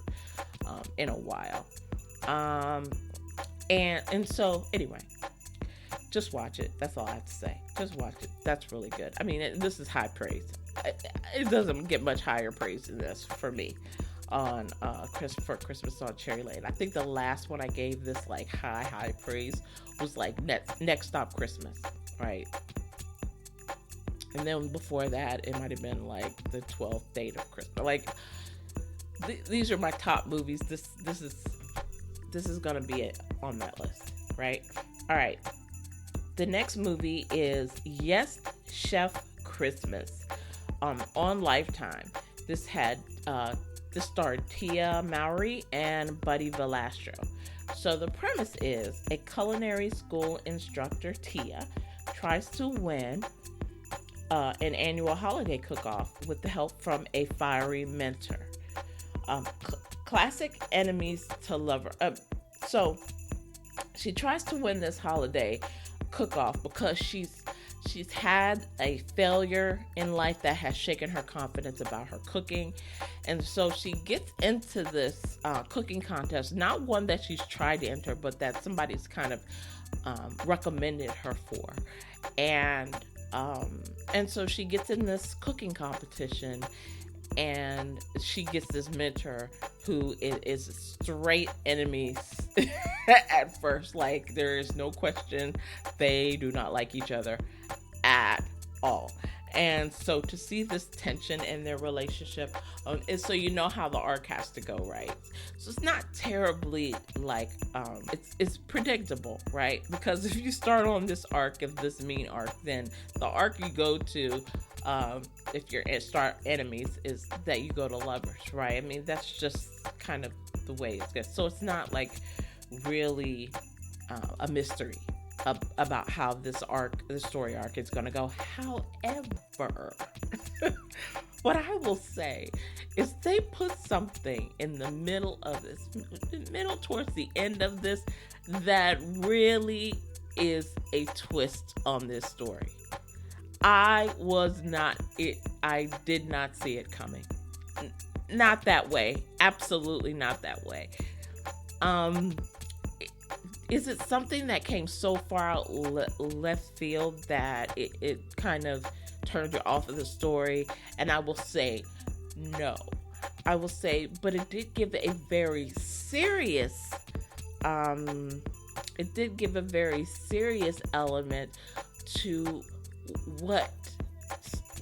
in a while. And so anyway, just watch it. That's all I have to say. Just watch it. That's really good. I mean, this is high praise. It doesn't get much higher praise than this for me on for Christmas on Cherry Lane. I think the last one I gave this like high praise was like Next Stop Christmas, right? And then before that, it might have been like the 12th Date of Christmas. Like these are my top movies. This is gonna be it on that list, right? All right. The next movie is Yes, Chef Christmas, on Lifetime. This starred Tia Mowry and Buddy Valastro. So the premise is a culinary school instructor, Tia, tries to win an annual holiday cook-off with the help from a fiery mentor. Classic enemies to lover. So she tries to win this holiday cook-off because she's had a failure in life that has shaken her confidence about her cooking, and so she gets into this cooking contest, not one that she's tried to enter, but that somebody's kind of recommended her for, and so she gets in this cooking competition. And she gets this mentor who is straight enemies at first. Like, there is no question they do not like each other at all. And so to see this tension in their relationship, is so you know how the arc has to go, right? So it's not terribly like, it's predictable, right? Because if you start on this arc, of this mean arc, then the arc you go to, if you're start enemies, is that you go to lovers, right? I mean, that's just kind of the way it goes. So it's not like really a mystery about how the story arc is going to go. However, what I will say is they put something in the middle towards the end of this, that really is a twist on this story. I did not see it coming. Not that way. Absolutely not that way. Is it something that came so far out left field that it kind of turned you off of the story? And I will say no. I will say, but it did give a very serious, element to what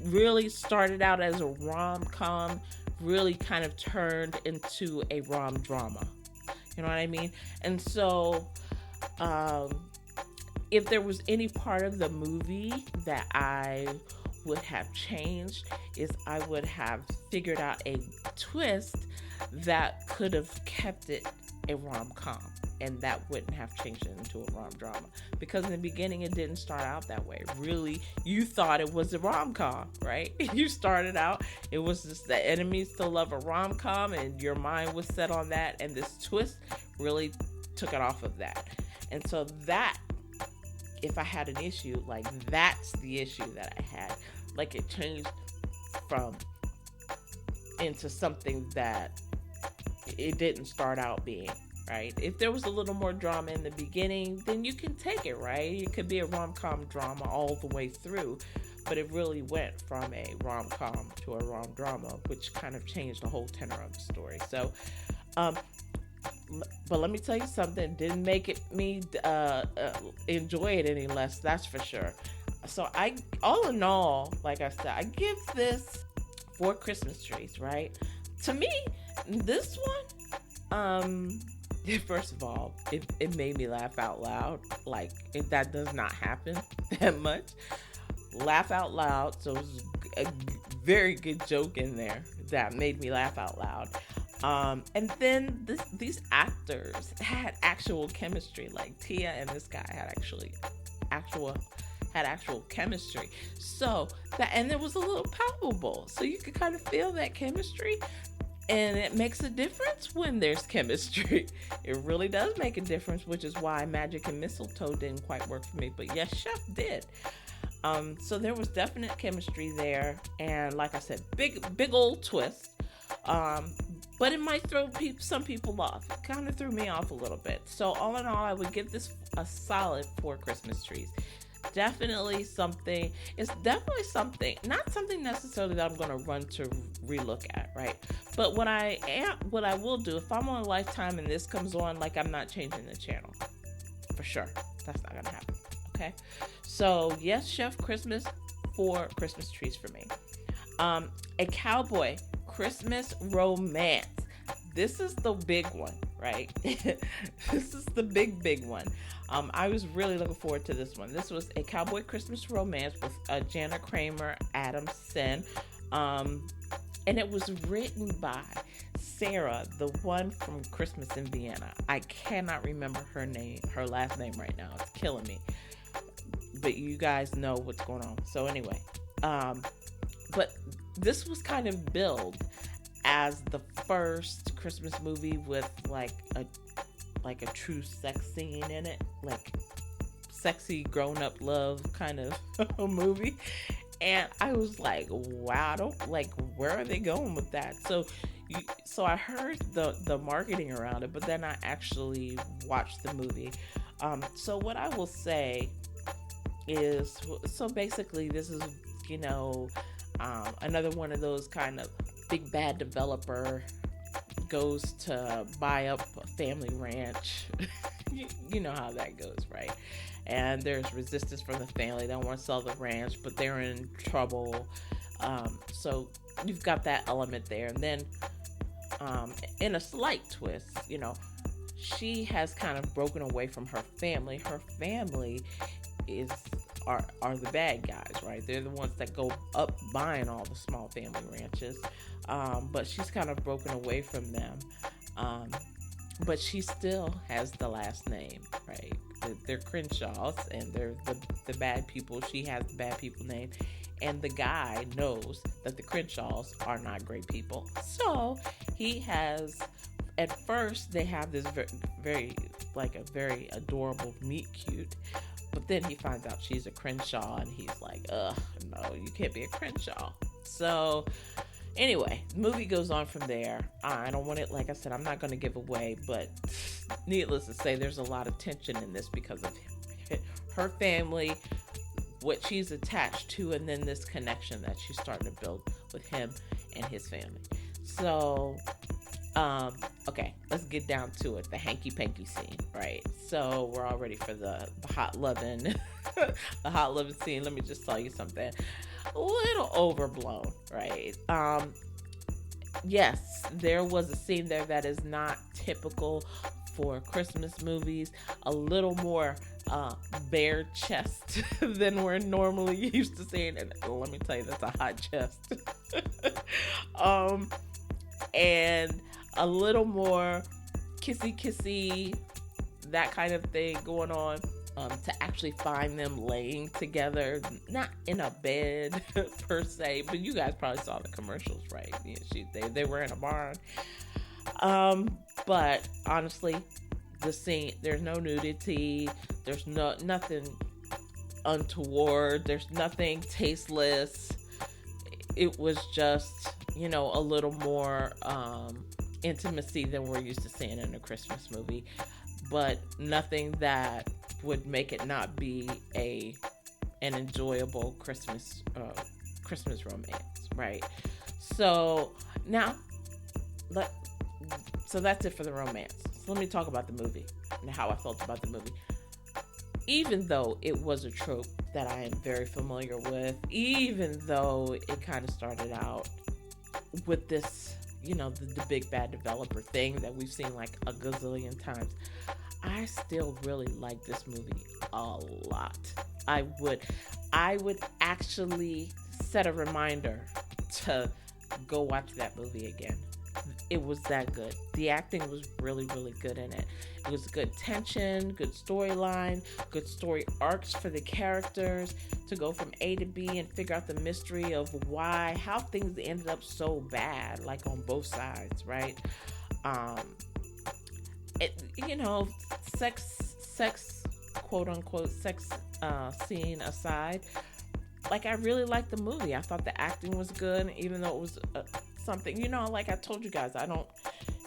really started out as a rom-com, really kind of turned into a rom-drama. You know what I mean? And so, um, if there was any part of the movie that I would have changed, is I would have figured out a twist that could have kept it a rom-com, and that wouldn't have changed it into a rom drama, because in the beginning it didn't start out that way. Really, you thought it was a rom-com, right? You started out, it was just the enemies to love a rom-com, and your mind was set on that, and this twist really took it off of that. And so that, if I had an issue, like, that's the issue that I had. Like, it changed from into something that it didn't start out being, right? If there was a little more drama in the beginning, then you can take it, right? It could be a rom-com drama all the way through, but it really went from a rom-com to a rom drama, which kind of changed the whole tenor of the story. So, but let me tell you something, didn't make it me enjoy it any less, that's for sure. So all in all, like I said, I give this 4 Christmas trees, right? To me, this one, first of all, it made me laugh out loud. Like, if that does not happen that much. Laugh out loud. So it was a very good joke in there that made me laugh out loud. And then these actors had actual chemistry. Like, Tia and this guy had actual chemistry. So that, and it was a little palpable. So you could kind of feel that chemistry. And it makes a difference when there's chemistry. It really does make a difference, which is why Magic and Mistletoe didn't quite work for me. But yes, Chef did. So there was definite chemistry there. And like I said, big old twist. But it might throw some people off. It kind of threw me off a little bit. So all in all, I would give this a solid 4 Christmas trees. Definitely something. It's definitely something. Not something necessarily that I'm going to run to relook at, right? But what I will do, if I'm on Lifetime and this comes on, like, I'm not changing the channel. For sure. That's not going to happen. Okay? So, yes, Chef Christmas, 4 Christmas trees for me. A Cowboy Christmas Romance. This is the big one, right? This is the big one. I was really looking forward to this one. This was A Cowboy Christmas Romance with Jana Kramer, Adam Sen. And it was written by Sarah, the one from Christmas in Vienna. I cannot remember her last name right now. It's killing me. But you guys know what's going on. So anyway, but this was kind of billed as the first Christmas movie with like a true sex scene in it, like sexy grown-up love kind of a movie. And I was like, wow, where are they going with that? So I heard the marketing around it, but then I actually watched the movie. So what I will say is, so basically this is, another one of those kind of big bad developer goes to buy up a family ranch. You know how that goes, right? And there's resistance from the family. They don't want to sell the ranch, but they're in trouble. So you've got that element there. And then in a slight twist, she has kind of broken away from her family. Her family are the bad guys, right? They're the ones that go up buying all the small family ranches. But she's kind of broken away from them. But she still has the last name, right? They're Crenshaws, and they're the bad people. She has the bad people name. And the guy knows that the Crenshaws are not great people. So he has, at first, they have this very adorable meet cute. But then he finds out she's a Crenshaw, and he's like, ugh, no, you can't be a Crenshaw. So anyway, the movie goes on from there. I don't want it, like I said, I'm not going to give away, but needless to say, there's a lot of tension in this because of her family, what she's attached to, and then this connection that she's starting to build with him and his family. So, okay, let's get down to it. The hanky-panky scene, right? So we're all ready for the hot loving, the hot loving scene. Let me just tell you something. A little overblown, right? yes, there was a scene there that is not typical for Christmas movies. A little more uh, bare chest than we're normally used to seeing. And let me tell you, that's a hot chest. um, and a little more kissy kissy, that kind of thing going on. To actually find them laying together, not in a bed per se, but you guys probably saw the commercials, right? Yeah, they were in a barn. But honestly, the scene, there's no nudity, there's nothing untoward, there's nothing tasteless. It was just, a little more intimacy than we're used to seeing in a Christmas movie, but nothing that would make it not be an enjoyable Christmas romance, right? So now, let so that's it for the romance. So let me talk about the movie and how I felt about the movie. Even though it was a trope that I am very familiar with, even though it kind of started out with this, the big bad developer thing that we've seen like a gazillion times, I still really like this movie a lot. I would actually set a reminder to go watch that movie again. It was that good. The acting was really, really good in it. It was good tension, good storyline, good story arcs for the characters to go from A to B and figure out the mystery of how things ended up so bad, like on both sides, right? It, sex, quote unquote, sex scene aside, like I really liked the movie. I thought the acting was good, even though it was something, like I told you guys, it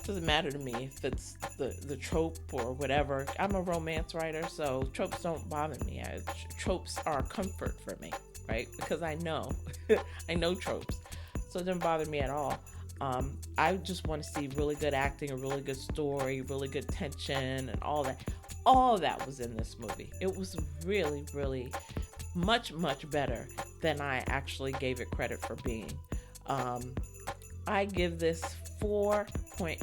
doesn't matter to me if it's the trope or whatever. I'm a romance writer, so tropes don't bother me. Tropes are comfort for me, right? Because I know, I know tropes, so it doesn't bother me at all. I just want to see really good acting, a really good story, really good tension, and all that. All that was in this movie. It was really, really much, much better than I actually gave it credit for being. I give this 4.0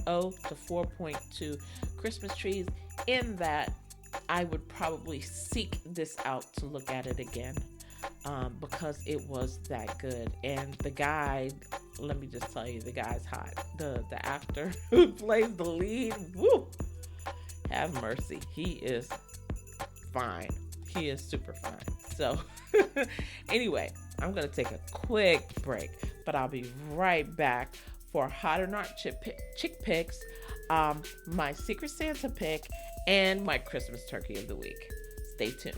to 4.2 Christmas trees, in that I would probably seek this out to look at it again, because it was that good. And the guy, let me just tell you, the guy's hot. The actor who plays the lead, woo, have mercy. He is fine. He is super fine. So anyway, I'm going to take a quick break, but I'll be right back for Hot or Not Chick Picks, my Secret Santa pick, and my Christmas Turkey of the Week. Stay tuned.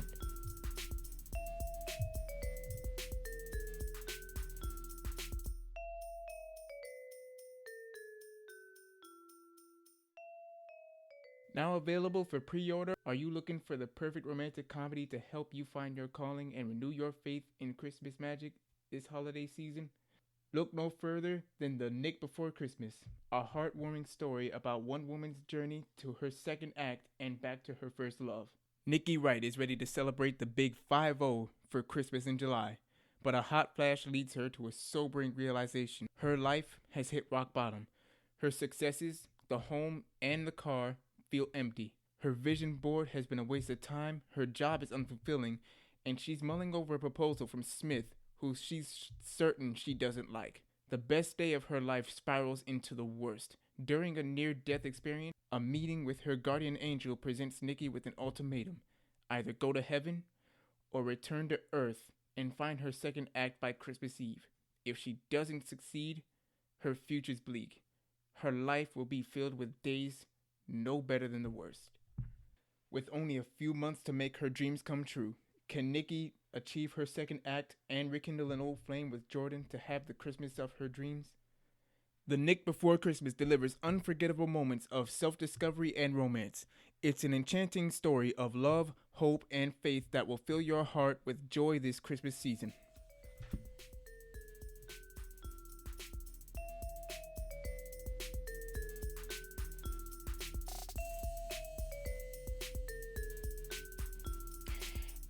Now available for pre-order, are you looking for the perfect romantic comedy to help you find your calling and renew your faith in Christmas magic this holiday season? Look no further than The Nick Before Christmas, a heartwarming story about one woman's journey to her second act and back to her first love. Nikki Wright is ready to celebrate the big 5-0 for Christmas in July, but a hot flash leads her to a sobering realization. Her life has hit rock bottom. Her successes, the home and the car, feel empty. Her vision board has been a waste of time, her job is unfulfilling, and she's mulling over a proposal from Smith, who she's certain she doesn't like. The best day of her life spirals into the worst. During a near-death experience, a meeting with her guardian angel presents Nikki with an ultimatum. Either go to heaven or return to Earth and find her second act by Christmas Eve. If she doesn't succeed, her future's bleak. Her life will be filled with days no better than the worst. With only a few months to make her dreams come true, can Nikki achieve her second act and rekindle an old flame with Jordan to have the Christmas of her dreams? The Nick Before Christmas delivers unforgettable moments of self-discovery and romance. It's an enchanting story of love, hope, and faith that will fill your heart with joy this Christmas season.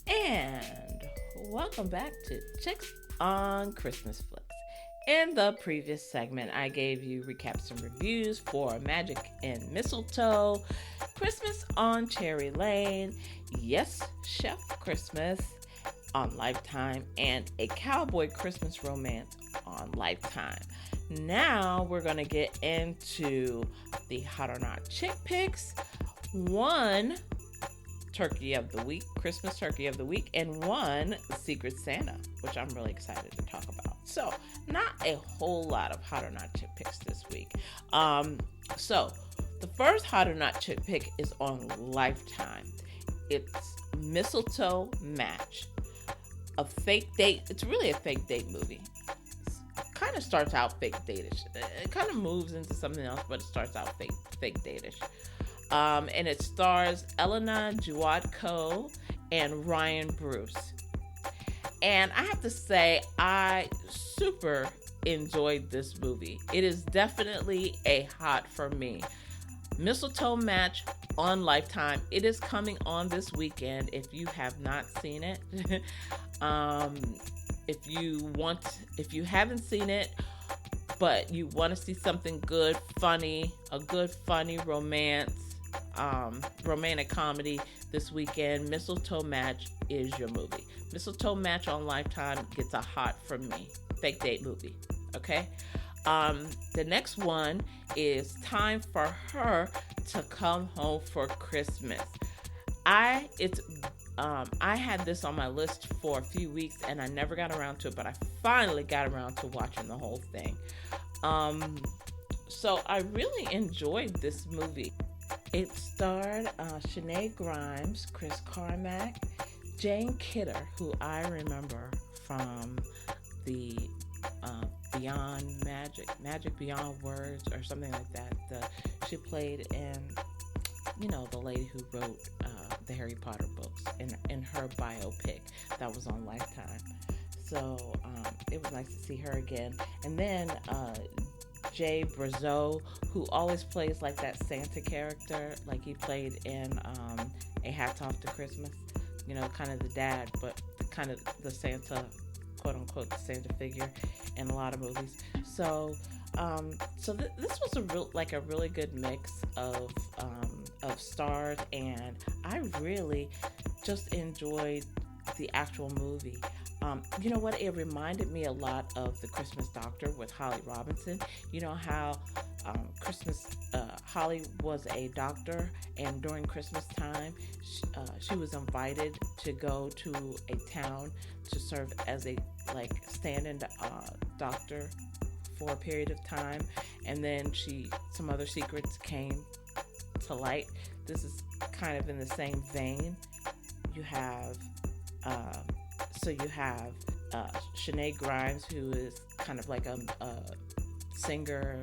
And welcome back to Chicks on Christmas Flicks. In the previous segment, I gave you recaps and reviews for Magic and Mistletoe, Christmas on Cherry Lane, Yes, Chef Christmas on Lifetime, and A Cowboy Christmas Romance on Lifetime. Now we're going to get into the Hot or Not Chick Picks, one Turkey of the Week, Christmas Turkey of the Week, and one Secret Santa, which I'm really excited to talk about. So, not a whole lot of Hot or Not Chick Picks this week. So, the first Hot or Not Chick Pick is on Lifetime. It's Mistletoe Match, a fake date. It's really a fake date movie. Kind of starts out fake date-ish. It kind of moves into something else, but it starts out fake date-ish. And it stars Elena Juatko and Ryan Bruce. And I have to say, I super enjoyed this movie. It is definitely a hot for me. Mistletoe Match on Lifetime. It is coming on this weekend if you have not seen it. If you haven't seen it, but you want to see something good, funny, a good funny romantic comedy this weekend, Mistletoe Match is your movie. Mistletoe Match on Lifetime gets a hot from me. Fake date movie. Okay? The next one is Time for Her to Come Home for Christmas. I had this on my list for a few weeks and I never got around to it, but I finally got around to watching the whole thing. So I really enjoyed this movie. It starred Sinead Grimes, Chris Carmack, Jane Kidder, who I remember from the Beyond Magic Beyond Words or something like that. She played in, the lady who wrote the Harry Potter books in her biopic that was on Lifetime. So it was nice to see her again. And then Jay Brazeau, who always plays like that Santa character, like he played in A Hat's Off to Christmas, kind of the dad, but kind of the Santa, quote unquote, the Santa figure in a lot of movies. So this was a really good mix of stars, and I really just enjoyed the actual movie. You know what? It reminded me a lot of The Christmas Doctor with Holly Robinson. You know how Holly was a doctor, and during Christmas time, she was invited to go to a town to serve as a stand-in doctor for a period of time, and then some other secrets came to light. This is kind of in the same vein. You have Sinead Grimes, who is kind of like a singer.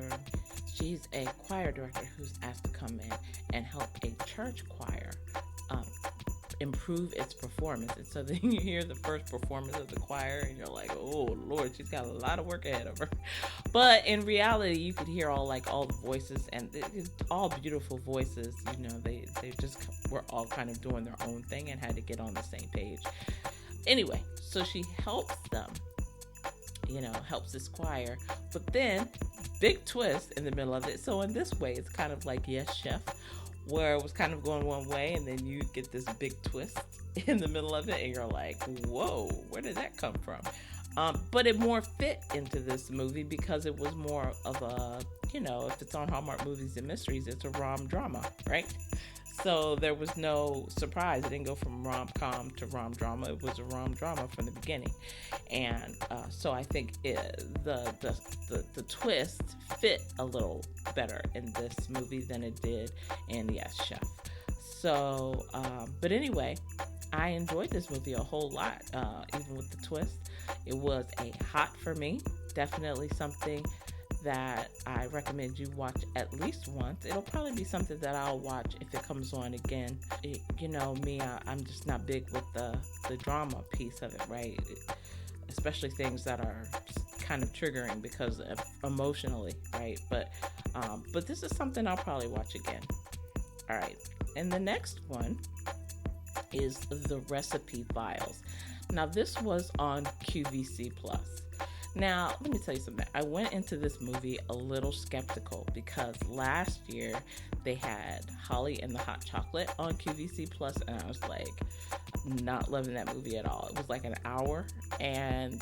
She's a choir director who's asked to come in and help a church choir improve its performance. And so then you hear the first performance of the choir and you're like, oh Lord, she's got a lot of work ahead of her. But in reality, you could hear all the voices, and it's all beautiful voices. They just were all kind of doing their own thing and had to get on the same page. Anyway, so she helps them, helps this choir, but then big twist in the middle of it. So in this way, it's kind of like Yes, Chef, where it was kind of going one way, and then you get this big twist in the middle of it, and you're like, whoa, where did that come from? But it more fit into this movie because it was more of a, if it's on Hallmark Movies and Mysteries, it's a rom drama, right? So there was no surprise. It didn't go from rom-com to rom drama. It was a rom drama from the beginning. And so I think the twist fit a little better in this movie than it did in Yes, Chef. So, but anyway, I enjoyed this movie a whole lot, even with the twist. It was a hot for me. Definitely something that I recommend you watch at least once. It'll probably be something that I'll watch if it comes on again. I'm just not big with the drama piece of it, right? Especially things that are kind of triggering because of emotionally, right? But this is something I'll probably watch again. All right. And the next one is The Recipe Files. Now this was on QVC Plus. Now, let me tell you something. I went into this movie a little skeptical because last year they had Holly and the Hot Chocolate on QVC Plus, and I was like, not loving that movie at all. It was like an hour, and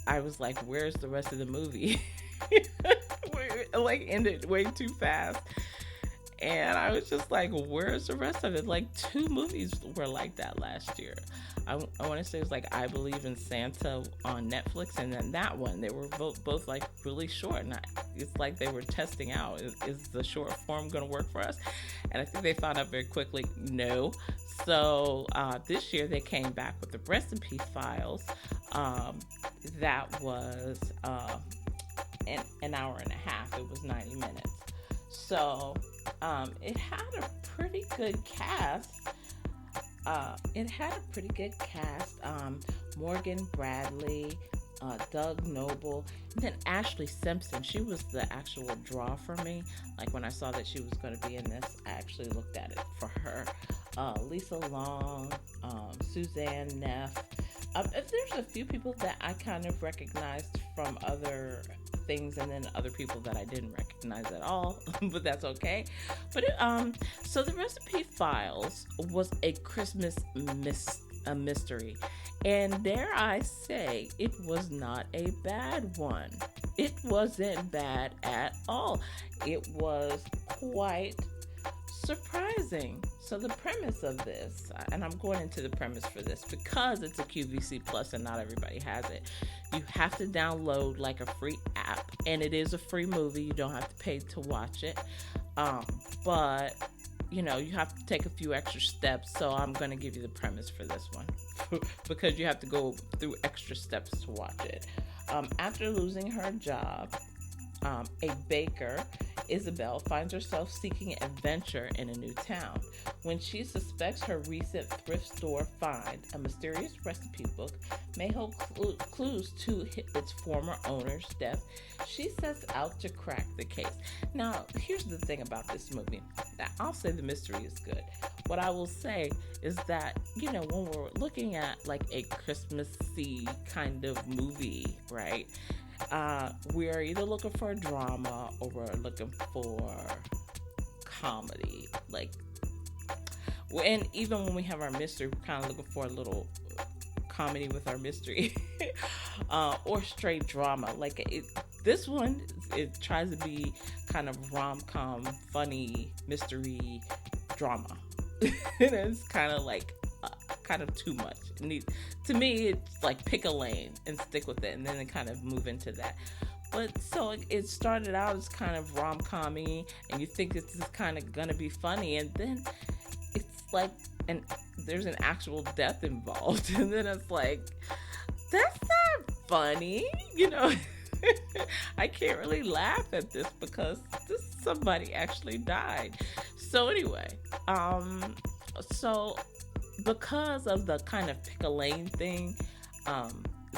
I was like, where's the rest of the movie? It like ended way too fast. And I was just like, where's the rest of it? Like 2 movies were like that last year. I want to say it was like I Believe in Santa on Netflix, and then that one, they were both like really short. And it's like they were testing out, is the short form going to work for us? And I think they found out very quickly, no. So this year they came back with the Recipe Files. That was an hour and a half. It was 90 minutes. So it had a pretty good cast. Morgan Bradley, Doug Noble, and then Ashley Simpson. She was the actual draw for me. Like when I saw that she was going to be in this, I actually looked at it for her. Lisa Long, Suzanne Neff. There's a few people that I kind of recognized from other things, and then other people that I didn't recognize at all, but that's okay. But so the Recipe Files was a Christmas mystery, and dare I say, it was not a bad one. It wasn't bad at all. It was quite surprising. So the premise of this, and I'm going into the premise for this because it's a QVC Plus and not everybody has it. You have to download like a free app, and it is a free movie. You don't have to pay to watch it. But you have to take a few extra steps. So I'm going to give you the premise for this one because you have to go through extra steps to watch it. After losing her job, a baker, Isabel, finds herself seeking adventure in a new town. When she suspects her recent thrift store find, a mysterious recipe book, may hold clues to its former owner's death, she sets out to crack the case. Now, here's the thing about this movie. Now, I'll say the mystery is good. What I will say is that, when we're looking at like a Christmassy kind of movie, right? We are either looking for a drama or we're looking for comedy. And even when we have our mystery, we're kind of looking for a little comedy with our mystery or straight drama. This one, it tries to be kind of rom-com, funny, mystery drama. And it's kind of too much. To me, it's like pick a lane and stick with it, and then kind of move into that. But so it started out as kind of rom-com-y, and you think it's just kind of gonna be funny, and then it's like, and there's an actual death involved, and then it's like, that's not funny, I can't really laugh at this because somebody actually died. So anyway, because of the kind of pick a lane thing,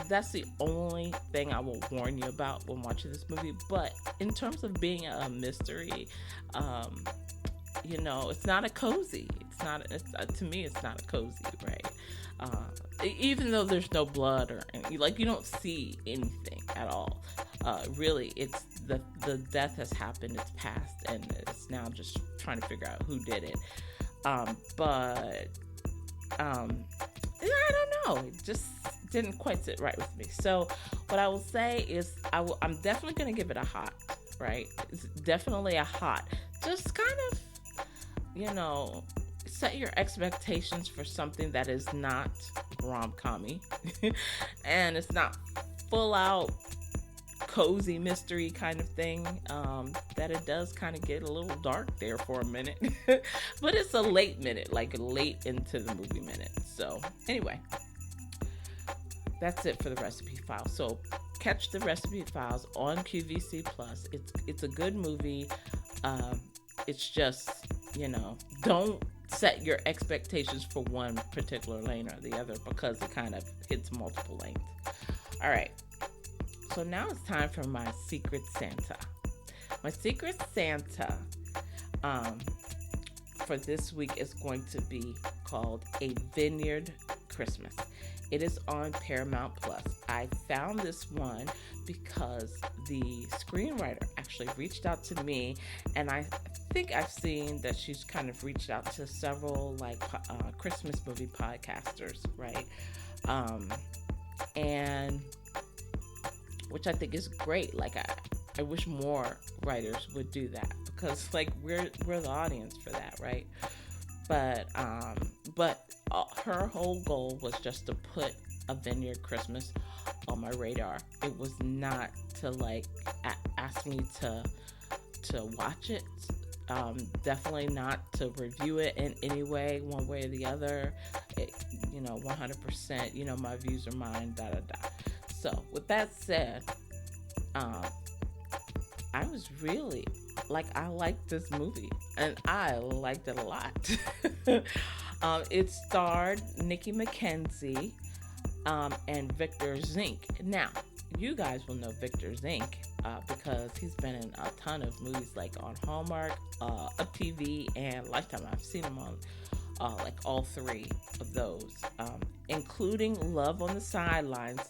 that's the only thing I will warn you about when watching this movie. But in terms of being a mystery, it's not a cozy. To me, it's not a cozy, right? Even though there's no blood or you don't see anything at all. Really, it's the death has happened. It's passed, and it's now just trying to figure out who did it. But I don't know. It just didn't quite sit right with me. So what I will say is I'm definitely going to give it a hot, right? It's definitely a hot. Just kind of, set your expectations for something that is not rom-com-y and it's not full out cozy mystery kind of thing, that it does kind of get a little dark there for a minute. But it's a late minute, like late into the movie minute. So anyway, that's it for the Recipe Files. So catch the Recipe Files on QVC Plus. It's a good movie. It's just, don't set your expectations for one particular lane or the other because it kind of hits multiple lanes. All right. So now it's time for my Secret Santa. My Secret Santa for this week is going to be called A Vineyard Christmas. It is on Paramount Plus. I found this one because the screenwriter actually reached out to me, and I think I've seen that she's kind of reached out to several like Christmas movie podcasters, right? And which I think is great. Like I wish more writers would do that, because like we're the audience for that, right? But her whole goal was just to put a Vineyard Christmas on my radar. It was not to like ask me to watch it. Definitely not to review it in any way, one way or the other. 100%. My views are mine. Da da da. So with that said, I was really like, I liked this movie, and I liked it a lot. It starred Nikki McKenzie and Victor Zink. Now, you guys will know Victor Zink because he's been in a ton of movies, like on Hallmark, Up TV, and Lifetime. I've seen him on like all three of those, including Love on the Sidelines.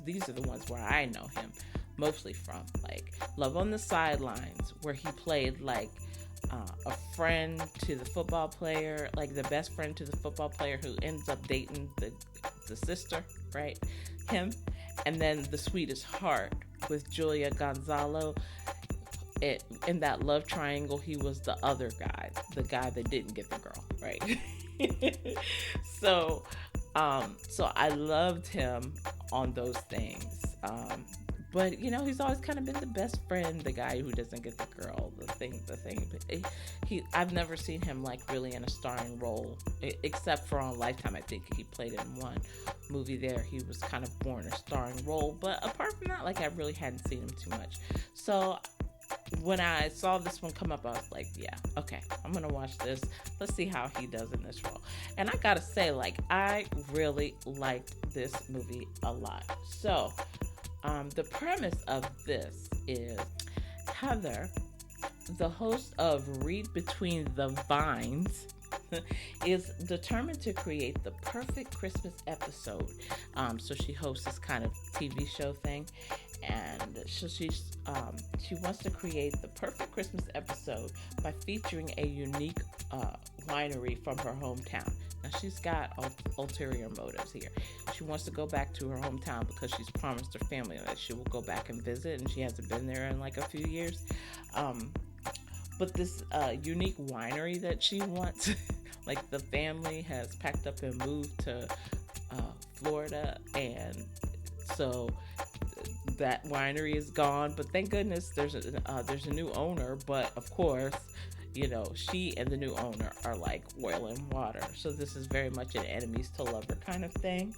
These are the ones where I know him mostly from, like Love on the Sidelines, where he played like a friend to the football player, like the best friend to the football player who ends up dating the sister, right? Him. And then The Sweetest Heart with Julia Gonzalo. In that love triangle, he was the other guy, the guy that didn't get the girl, right? So I loved him on those things. But he's always kind of been the best friend, the guy who doesn't get the girl, the thing. I've never seen him like really in a starring role, except for on Lifetime. I think he played in one movie there. He was kind of more in a starring role, but apart from that, like I really hadn't seen him too much. So when I saw this one come up, I was like, yeah, okay, I'm gonna watch this. Let's see how he does in this role. And I gotta say, like, I really liked this movie a lot. So the premise of this is Heather, the host of Read Between the Vines, is determined to create the perfect Christmas episode. So she hosts this kind of TV show thing, and so she wants to create the perfect Christmas episode by featuring a unique winery from her hometown. Now she's got ulterior motives here. She wants to go back to her hometown because she's promised her family that she will go back and visit, and she hasn't been there in like a few years. But this unique winery that she wants, like the family has packed up and moved to Florida, and so that winery is gone. But thank goodness there's a new owner. But of course, she and the new owner are like oil and water. So this is very much an enemies to lover kind of thing.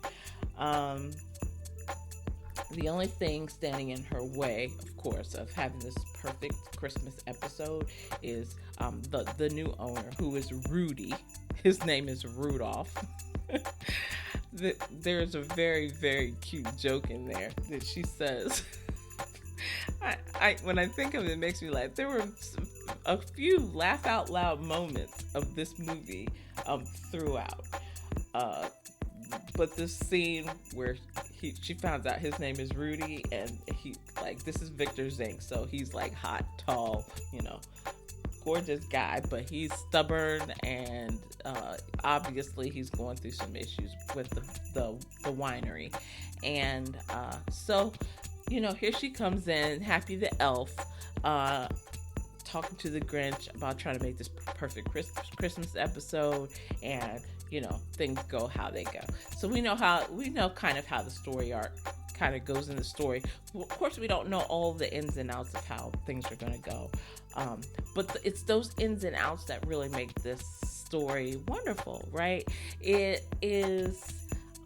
The only thing standing in her way, of course, of having this perfect Christmas episode is the new owner, who is Rudy. His name is Rudolph. There's a very, very cute joke in there that she says. When I think of it, it makes me laugh. There were a few laugh out loud moments of this movie throughout. But this scene where she finds out his name is Rudy, and this is Victor Zink, so he's like hot, tall, gorgeous guy, but he's stubborn, and obviously he's going through some issues with the winery. And so here she comes in, Happy the Elf, talking to the Grinch about trying to make this perfect Christmas episode, and things go how they go. So we know kind of how the story arc kind of goes in the story. Of course, we don't know all the ins and outs of how things are going to go, but it's those ins and outs that really make this story wonderful, right? It is.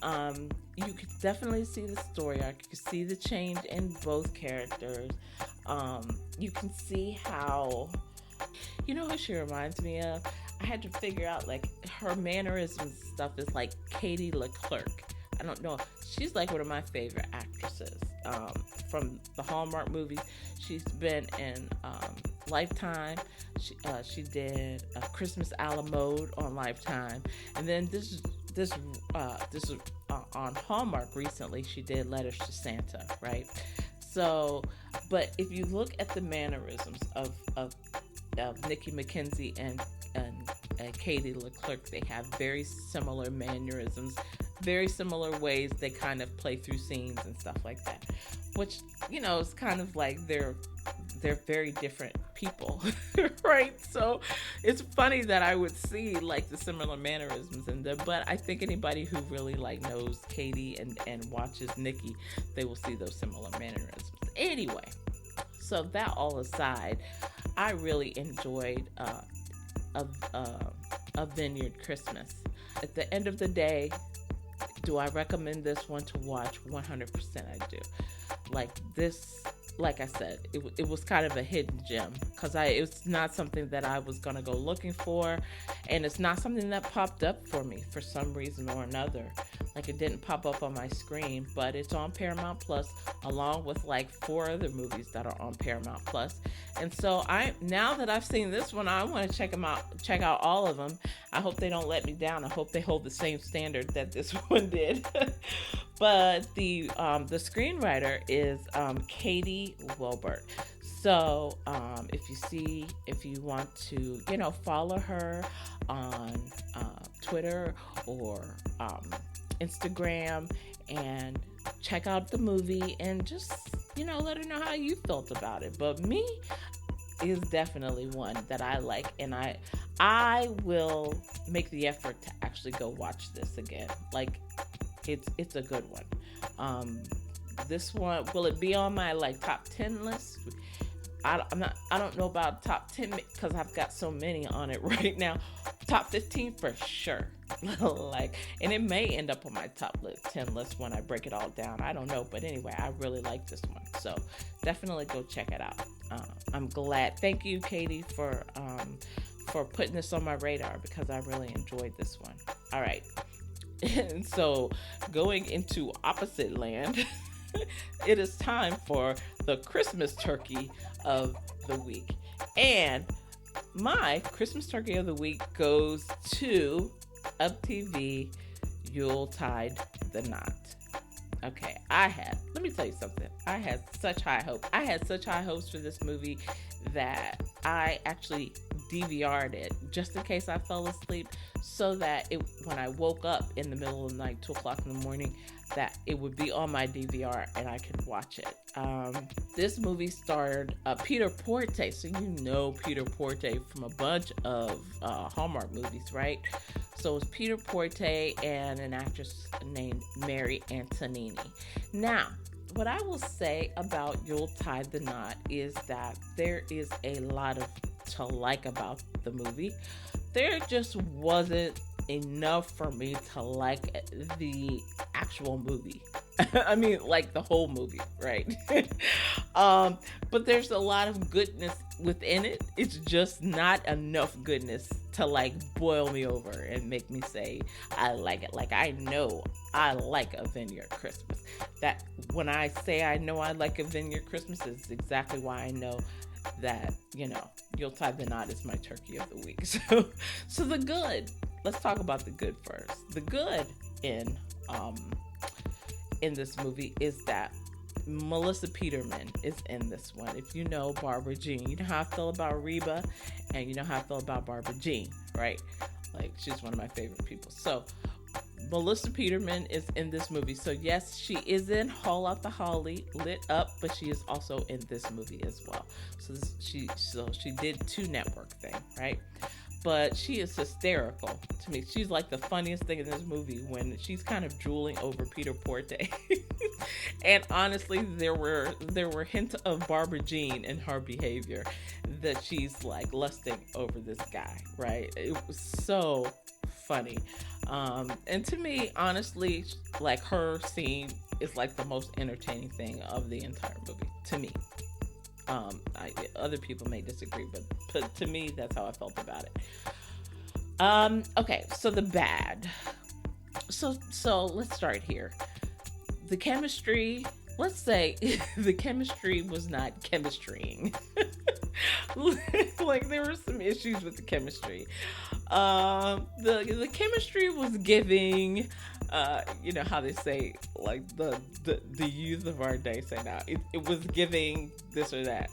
You can definitely see the story arc. You can see the change in both characters. You can see how, who she reminds me of? I had to figure out, like, her mannerisms and stuff is like Katie Leclerc. I don't know. She's like one of my favorite actresses from the Hallmark movies. She's been in Lifetime. She did Christmas a la mode on Lifetime, and then this on Hallmark recently. She did Letters to Santa, right? So, but if you look at the mannerisms of Nikki McKenzie and Katie Leclerc, they have very similar mannerisms, very similar ways they kind of play through scenes and stuff like that, which, you know, is kind of like they're very different people, right? So it's funny that I would see like the similar mannerisms in them, but I think anybody who really like knows Katie and watches Nikki, they will see those similar mannerisms. Anyway, so that all aside, I really enjoyed a Vineyard Christmas. At the end of the day, do I recommend this one to watch? 100% I do. Like this, like I said, it was kind of a hidden gem because it's not something that I was going to go looking for, and it's not something that popped up for me for some reason or another. Like, it didn't pop up on my screen, but it's on Paramount Plus along with like 4 other movies that are on Paramount Plus. And so now that I've seen this one, I want to check out all of them. I hope they don't let me down. I hope they hold the same standard that this one did. But the screenwriter is Katie Wilbert. So if you want to, you know, follow her on Twitter or Instagram and check out the movie and just, you know, let her know how you felt about it. But me is definitely one that I like, and I will make the effort to actually go watch this again. Like, it's a good one. This one, will it be on my like top 10 list? I don't know about top 10 because I've got so many on it right now. Top 15 for sure. Like, and it may end up on my top 10 list when I break it all down. I don't know, but anyway, I really like this one, so definitely go check it out. I'm glad. Thank you, Katie, for putting this on my radar because I really enjoyed this one. All right, and so going into opposite land. It is time for the Christmas turkey of the week. And my Christmas turkey of the week goes to UpTV Yuletide the Knot. Okay, let me tell you something. I had such high hope. I had such high hopes for this movie that I actually DVR'd it just in case I fell asleep, so that when I woke up in the middle of the night, 2 o'clock in the morning, that it would be on my DVR and I could watch it. This movie starred Peter Porte, so you know Peter Porte from a bunch of Hallmark movies, right? So it's Peter Porte and an actress named Mary Antonini. Now, what I will say about Yuletide the Knot is that there is a lot to like about the movie. There just wasn't enough for me to like the actual movie. I mean, like the whole movie, right? But there's a lot of goodness within it. It's just not enough goodness to like boil me over and make me say I like it. Like, I know I like a Vineyard Christmas. That when I say I know I like a Vineyard Christmas is exactly why I know that, you know, Yuletide the Knot is my turkey of the week. So the good. Let's talk about the good first. The good in this movie is that Melissa Peterman is in this one. If you know Barbara Jean, you know how I feel about Reba, and you know how I feel about Barbara Jean, right? Like, she's one of my favorite people. So Melissa Peterman is in this movie. So yes, she is in Haul Out the Holly, Lit Up, but she is also in this movie as well. So she did 2 network thing, right? But she is hysterical to me. She's like the funniest thing in this movie when she's kind of drooling over Peter Porte. And honestly, there were hints of Barbara Jean in her behavior, that she's like lusting over this guy, right? It was so funny. And to me, honestly, like, her scene is like the most entertaining thing of the entire movie, to me. Other people may disagree, but to me, that's how I felt about it. Okay, so the bad. So let's start here. The chemistry, let's say the chemistry was not chemistrying. Like, there were some issues with the chemistry. The chemistry was giving You know how they say, like the youth of our day say now, it was giving this or that.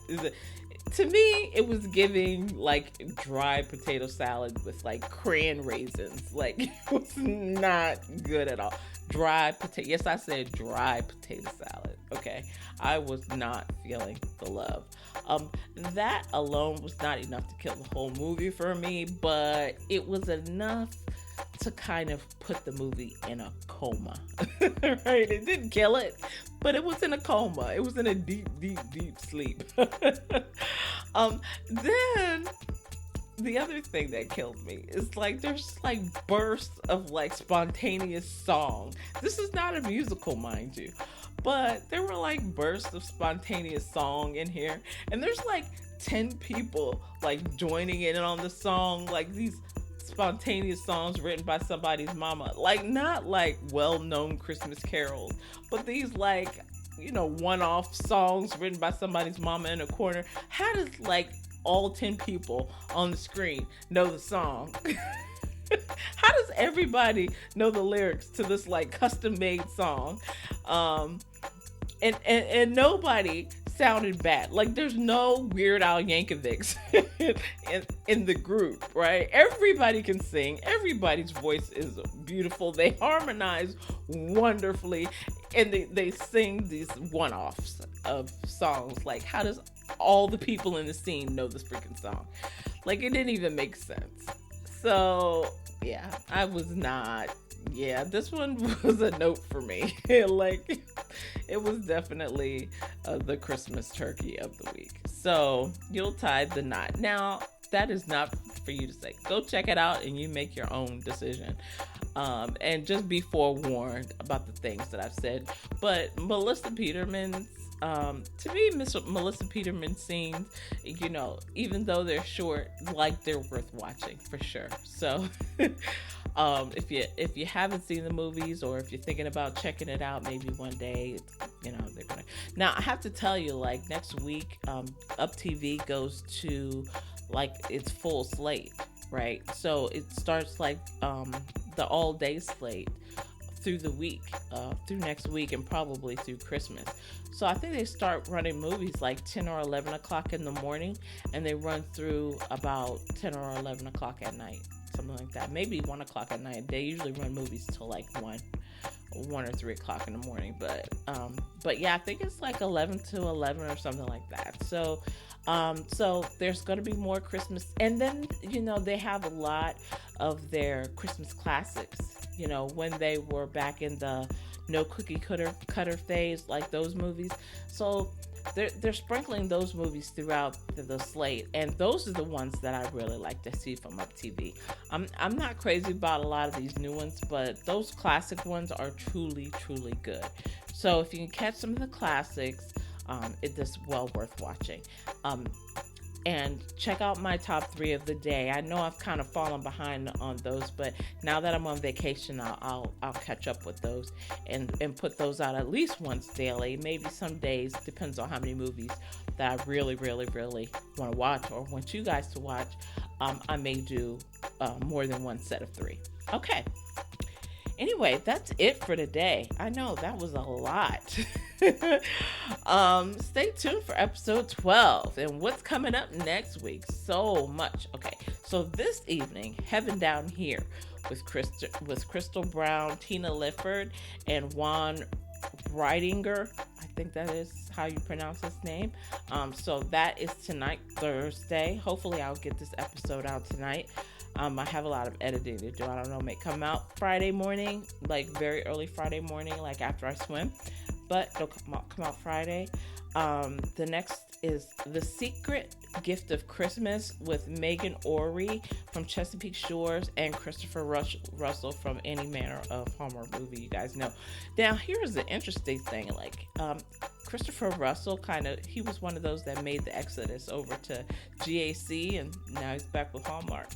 To me, it was giving like dry potato salad with like cran raisins. Like, it was not good at all. Dry potato. Yes, I said dry potato salad. Okay, I was not feeling the love. That alone was not enough to kill the whole movie for me, but it was enough to kind of put the movie in a coma. Right? It didn't kill it, but it was in a coma. It was in a deep, deep, deep sleep. Then the other thing that killed me is like there's like bursts of like spontaneous song. This is not a musical, mind you, but there were like bursts of spontaneous song in here, and there's like 10 people like joining in on the song, like these spontaneous songs written by somebody's mama, like not like well-known Christmas carols, but these like, you know, one-off songs written by somebody's mama in a corner. How does like all 10 people on the screen know the song? How does everybody know the lyrics to this like custom-made song? And nobody sounded bad. Like there's no Weird Al Yankovics in the group, right? Everybody can sing. Everybody's voice is beautiful. They harmonize wonderfully, and they sing these one-offs of songs. Like, how does all the people in the scene know this freaking song? Like, it didn't even make sense. So yeah, I was not. Yeah, this one was a note for me. Like, it was definitely the Christmas turkey of the week. So, Yuletide, the knot. Now, that is not for you to say. Go check it out and you make your own decision. And just be forewarned about the things that I've said. But Melissa Peterman's, to me, Melissa Peterman scenes, you know, even though they're short, like they're worth watching for sure. So, if you haven't seen the movies, or if you're thinking about checking it out, maybe one day, you know, they're gonna. Now, I have to tell you, like next week, Up TV goes to like its full slate, right? So it starts like the all day slate through the week, through next week, and probably through Christmas. So I think they start running movies like 10 or 11 o'clock in the morning, and they run through about 10 or 11 o'clock at night, something like that. Maybe 1 o'clock at night. They usually run movies till like 1 or 3 o'clock in the morning. But yeah, I think it's like 11 to 11 or something like that. So there's going to be more Christmas. And then, you know, they have a lot of their Christmas classics, you know, when they were back in the no cookie cutter phase, like those movies. So they're sprinkling those movies throughout the slate, and those are the ones that I really like to see from Up TV. I'm not crazy about a lot of these new ones, but those classic ones are truly, truly good. So if you can catch some of the classics, it is well worth watching. And check out my top 3 of the day. I know I've kind of fallen behind on those, but now that I'm on vacation, I'll catch up with those and put those out at least once daily. Maybe some days, depends on how many movies that I really, really, really want to watch or want you guys to watch. I may do more than one set of 3. Okay. Anyway, that's it for today. I know that was a lot. Stay tuned for episode 12 and what's coming up next week. So much. Okay, so this evening, Heaven Down Here with Crystal Brown, Tina Lifford, and Juan Ridinger. I think that is how you pronounce his name. So that is tonight, Thursday. Hopefully I'll get this episode out tonight. I have a lot of editing to do. I don't know, it may come out Friday morning, like very early Friday morning, like after I swim, but it'll come out Friday. The next is The Secret Gift of Christmas with Megan Ory from Chesapeake Shores and Christopher Russell from Any Manner of Hallmark Movie, you guys know. Now, here's the interesting thing, like, Christopher Russell he was one of those that made the exodus over to GAC, and now he's back with Hallmark.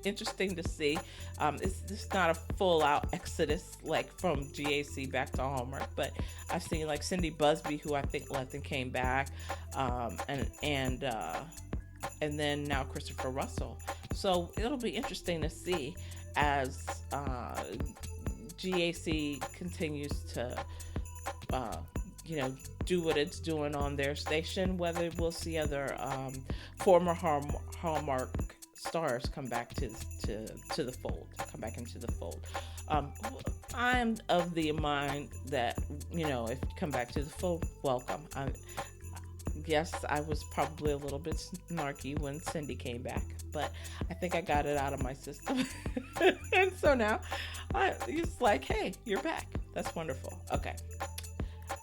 Interesting to see. It's not a full out exodus like from GAC back to Hallmark, but I've seen like Cindy Busby, who I think left and came back, and then now Christopher Russell. So it'll be interesting to see as GAC continues to, uh, do what it's doing on their station, whether we'll see other former Hallmark stars come back to the fold, come back into the fold. I'm of the mind that, if you come back to the fold, welcome. Yes, I was probably a little bit snarky when Cindy came back, but I think I got it out of my system. And so now it's like, hey, you're back. That's wonderful. Okay.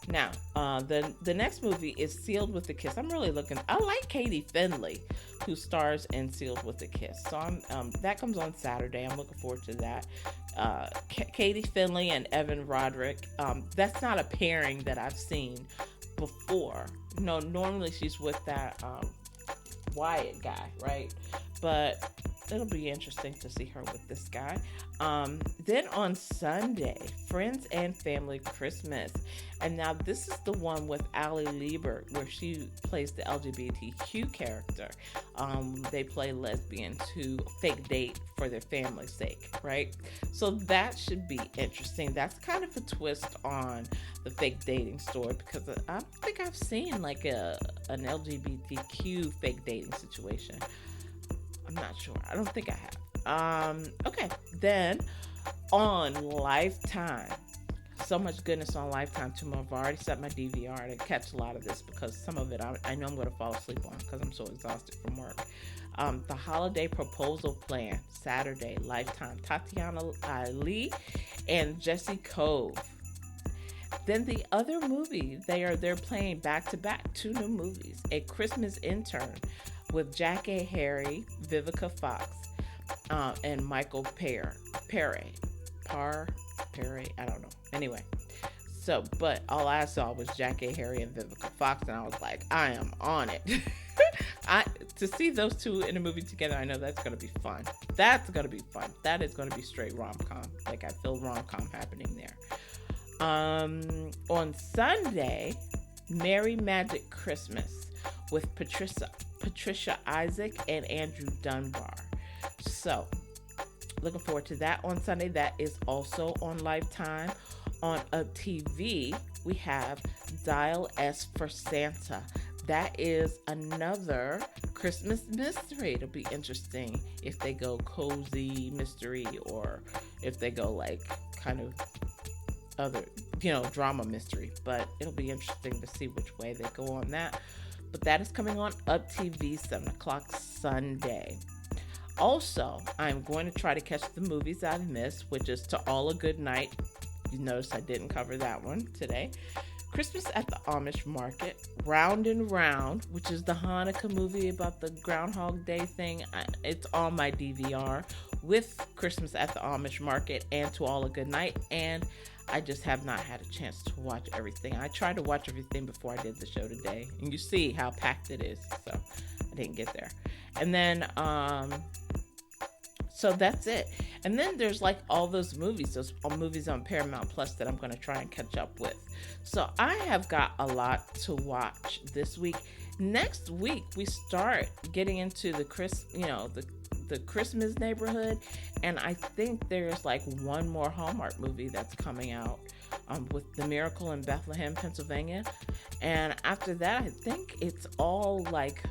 Now, the next movie is Sealed with a Kiss. I like Katie Finley, who stars in Sealed with a Kiss. So that comes on Saturday. I'm looking forward to that. Katie Finley and Evan Roderick. That's not a pairing that I've seen before. No, normally she's with that Wyatt guy, right? But it'll be interesting to see her with this guy. Then on Sunday, Friends and Family Christmas. And now this is the one with Allie Liebert, where she plays the LGBTQ character. They play lesbians who fake date for their family's sake, right? So that should be interesting. That's kind of a twist on the fake dating story, because I don't think I've seen like an LGBTQ fake dating situation. I'm not sure. I don't think I have. Okay. Then on Lifetime. So much goodness on Lifetime too. I've already set my DVR to catch a lot of this, because some of it I know I'm going to fall asleep on because I'm so exhausted from work. The Holiday Proposal Plan, Saturday, Lifetime. Tatiana Ali and Jesse Cove. Then the other movie, they're playing back-to-back 2 new movies. A Christmas Intern with Jack A. Harry, Vivica Fox, and Michael Perry. I don't know. Anyway, but all I saw was Jack A. Harry and Vivica Fox, and I was like, I am on it. To see those two in a movie together, I know that's going to be fun. That is going to be straight rom-com. Like, I feel rom-com happening there. On Sunday, Merry Magic Christmas with Patricia Isaac and Andrew Dunbar. So, looking forward to that on Sunday. That is also on Lifetime. On Up TV, we have Dial S for Santa. That is another Christmas mystery. It'll be interesting if they go cozy mystery, or if they go like kind of other, drama mystery. But it'll be interesting to see which way they go on that. But that is coming on Up TV, 7 o'clock Sunday. Also, I'm going to try to catch the movies I've missed, which is To All a Good Night. You notice I didn't cover that one today. Christmas at the Amish Market, Round and Round, which is the Hanukkah movie about the Groundhog Day thing. It's on my DVR with Christmas at the Amish Market and To All a Good Night, and I just have not had a chance to watch everything. I tried to watch everything before I did the show today, and you see how packed it is, so I didn't get there. And then, so that's it. And then there's like all those movies on Paramount Plus that I'm going to try and catch up with. So I have got a lot to watch this week. Next week, we start getting into the Christmas neighborhood, and I think there's like one more Hallmark movie that's coming out with The Miracle in Bethlehem, Pennsylvania. And after that, I think it's all like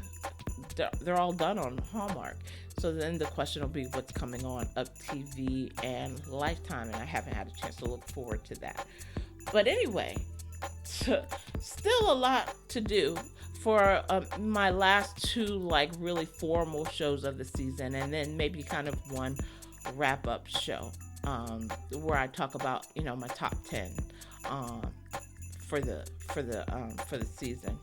they're all done on Hallmark. So then the question will be what's coming on Up TV and Lifetime, and I haven't had a chance to look forward to that. But anyway, still a lot to do for my last 2 like really formal shows of the season, and then maybe kind of one wrap-up show where I talk about my top 10 for the season.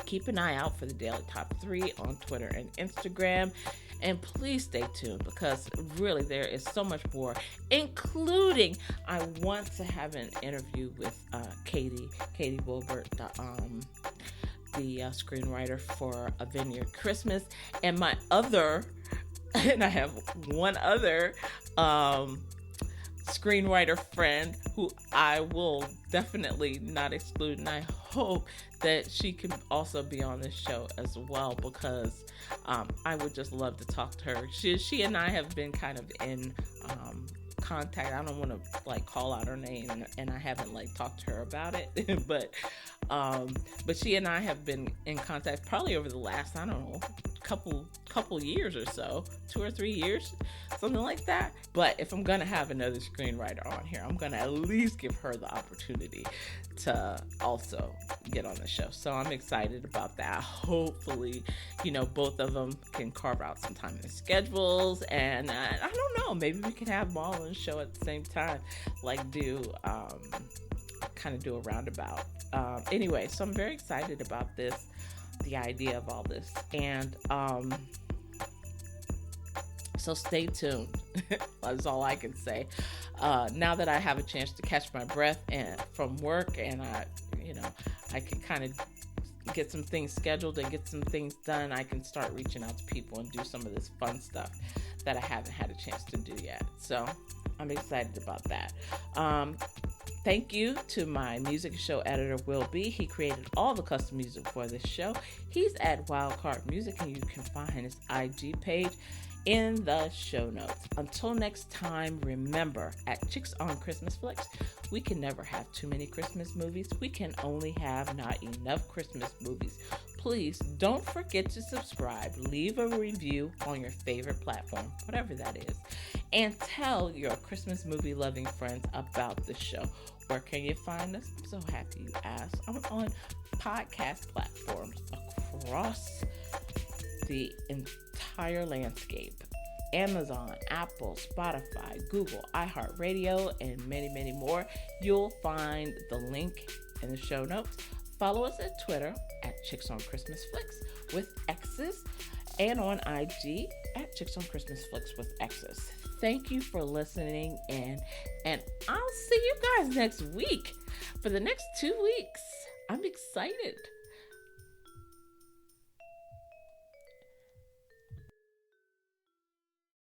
Keep an eye out for the Daily Top 3 on Twitter and Instagram. And please stay tuned, because really there is so much more, including I want to have an interview with Katie Wilbert, the screenwriter for A Vineyard Christmas, and my other, and I have one other screenwriter friend who I will definitely not exclude, and I hope that she can also be on this show as well, because I would just love to talk to her. She and I have been kind of in contact. I don't want to like call out her name, and I haven't like talked to her about it, but she and I have been in contact probably over the last, I don't know, couple years or so, 2 or 3 years, something like that. But if I'm gonna have another screenwriter on here, I'm gonna at least give her the opportunity to also get on the show. So I'm excited about that. Hopefully, both of them can carve out some time in their schedules, and I don't know, maybe we can have them all on the show at the same time, like do a roundabout. Anyway, so I'm very excited about this, the idea of all this, and so stay tuned. That's all I can say. Now that I have a chance to catch my breath and from work, and I can kind of get some things scheduled and get some things done, I can start reaching out to people and do some of this fun stuff that I haven't had a chance to do yet. So I'm excited about that. Thank you to my music show editor, Will B. He created all the custom music for this show. He's at Wildcard Music, and you can find his IG page in the show notes. Until next time, remember, at Chicks on Christmas Flicks, we can never have too many Christmas movies. We can only have not enough Christmas movies. Please don't forget to subscribe, leave a review on your favorite platform, whatever that is, and tell your Christmas movie loving friends about the show. Where can you find us? I'm so happy you asked. I'm on podcast platforms across the entire landscape: Amazon, Apple, Spotify, Google, iHeartRadio, and many, many more. You'll find the link in the show notes. Follow us at Twitter at Chicks on Christmas Flicks with X's, and on IG at Chicks on Christmas Flicks with X's. Thank you for listening, and I'll see you guys next week for the next 2 weeks. I'm excited.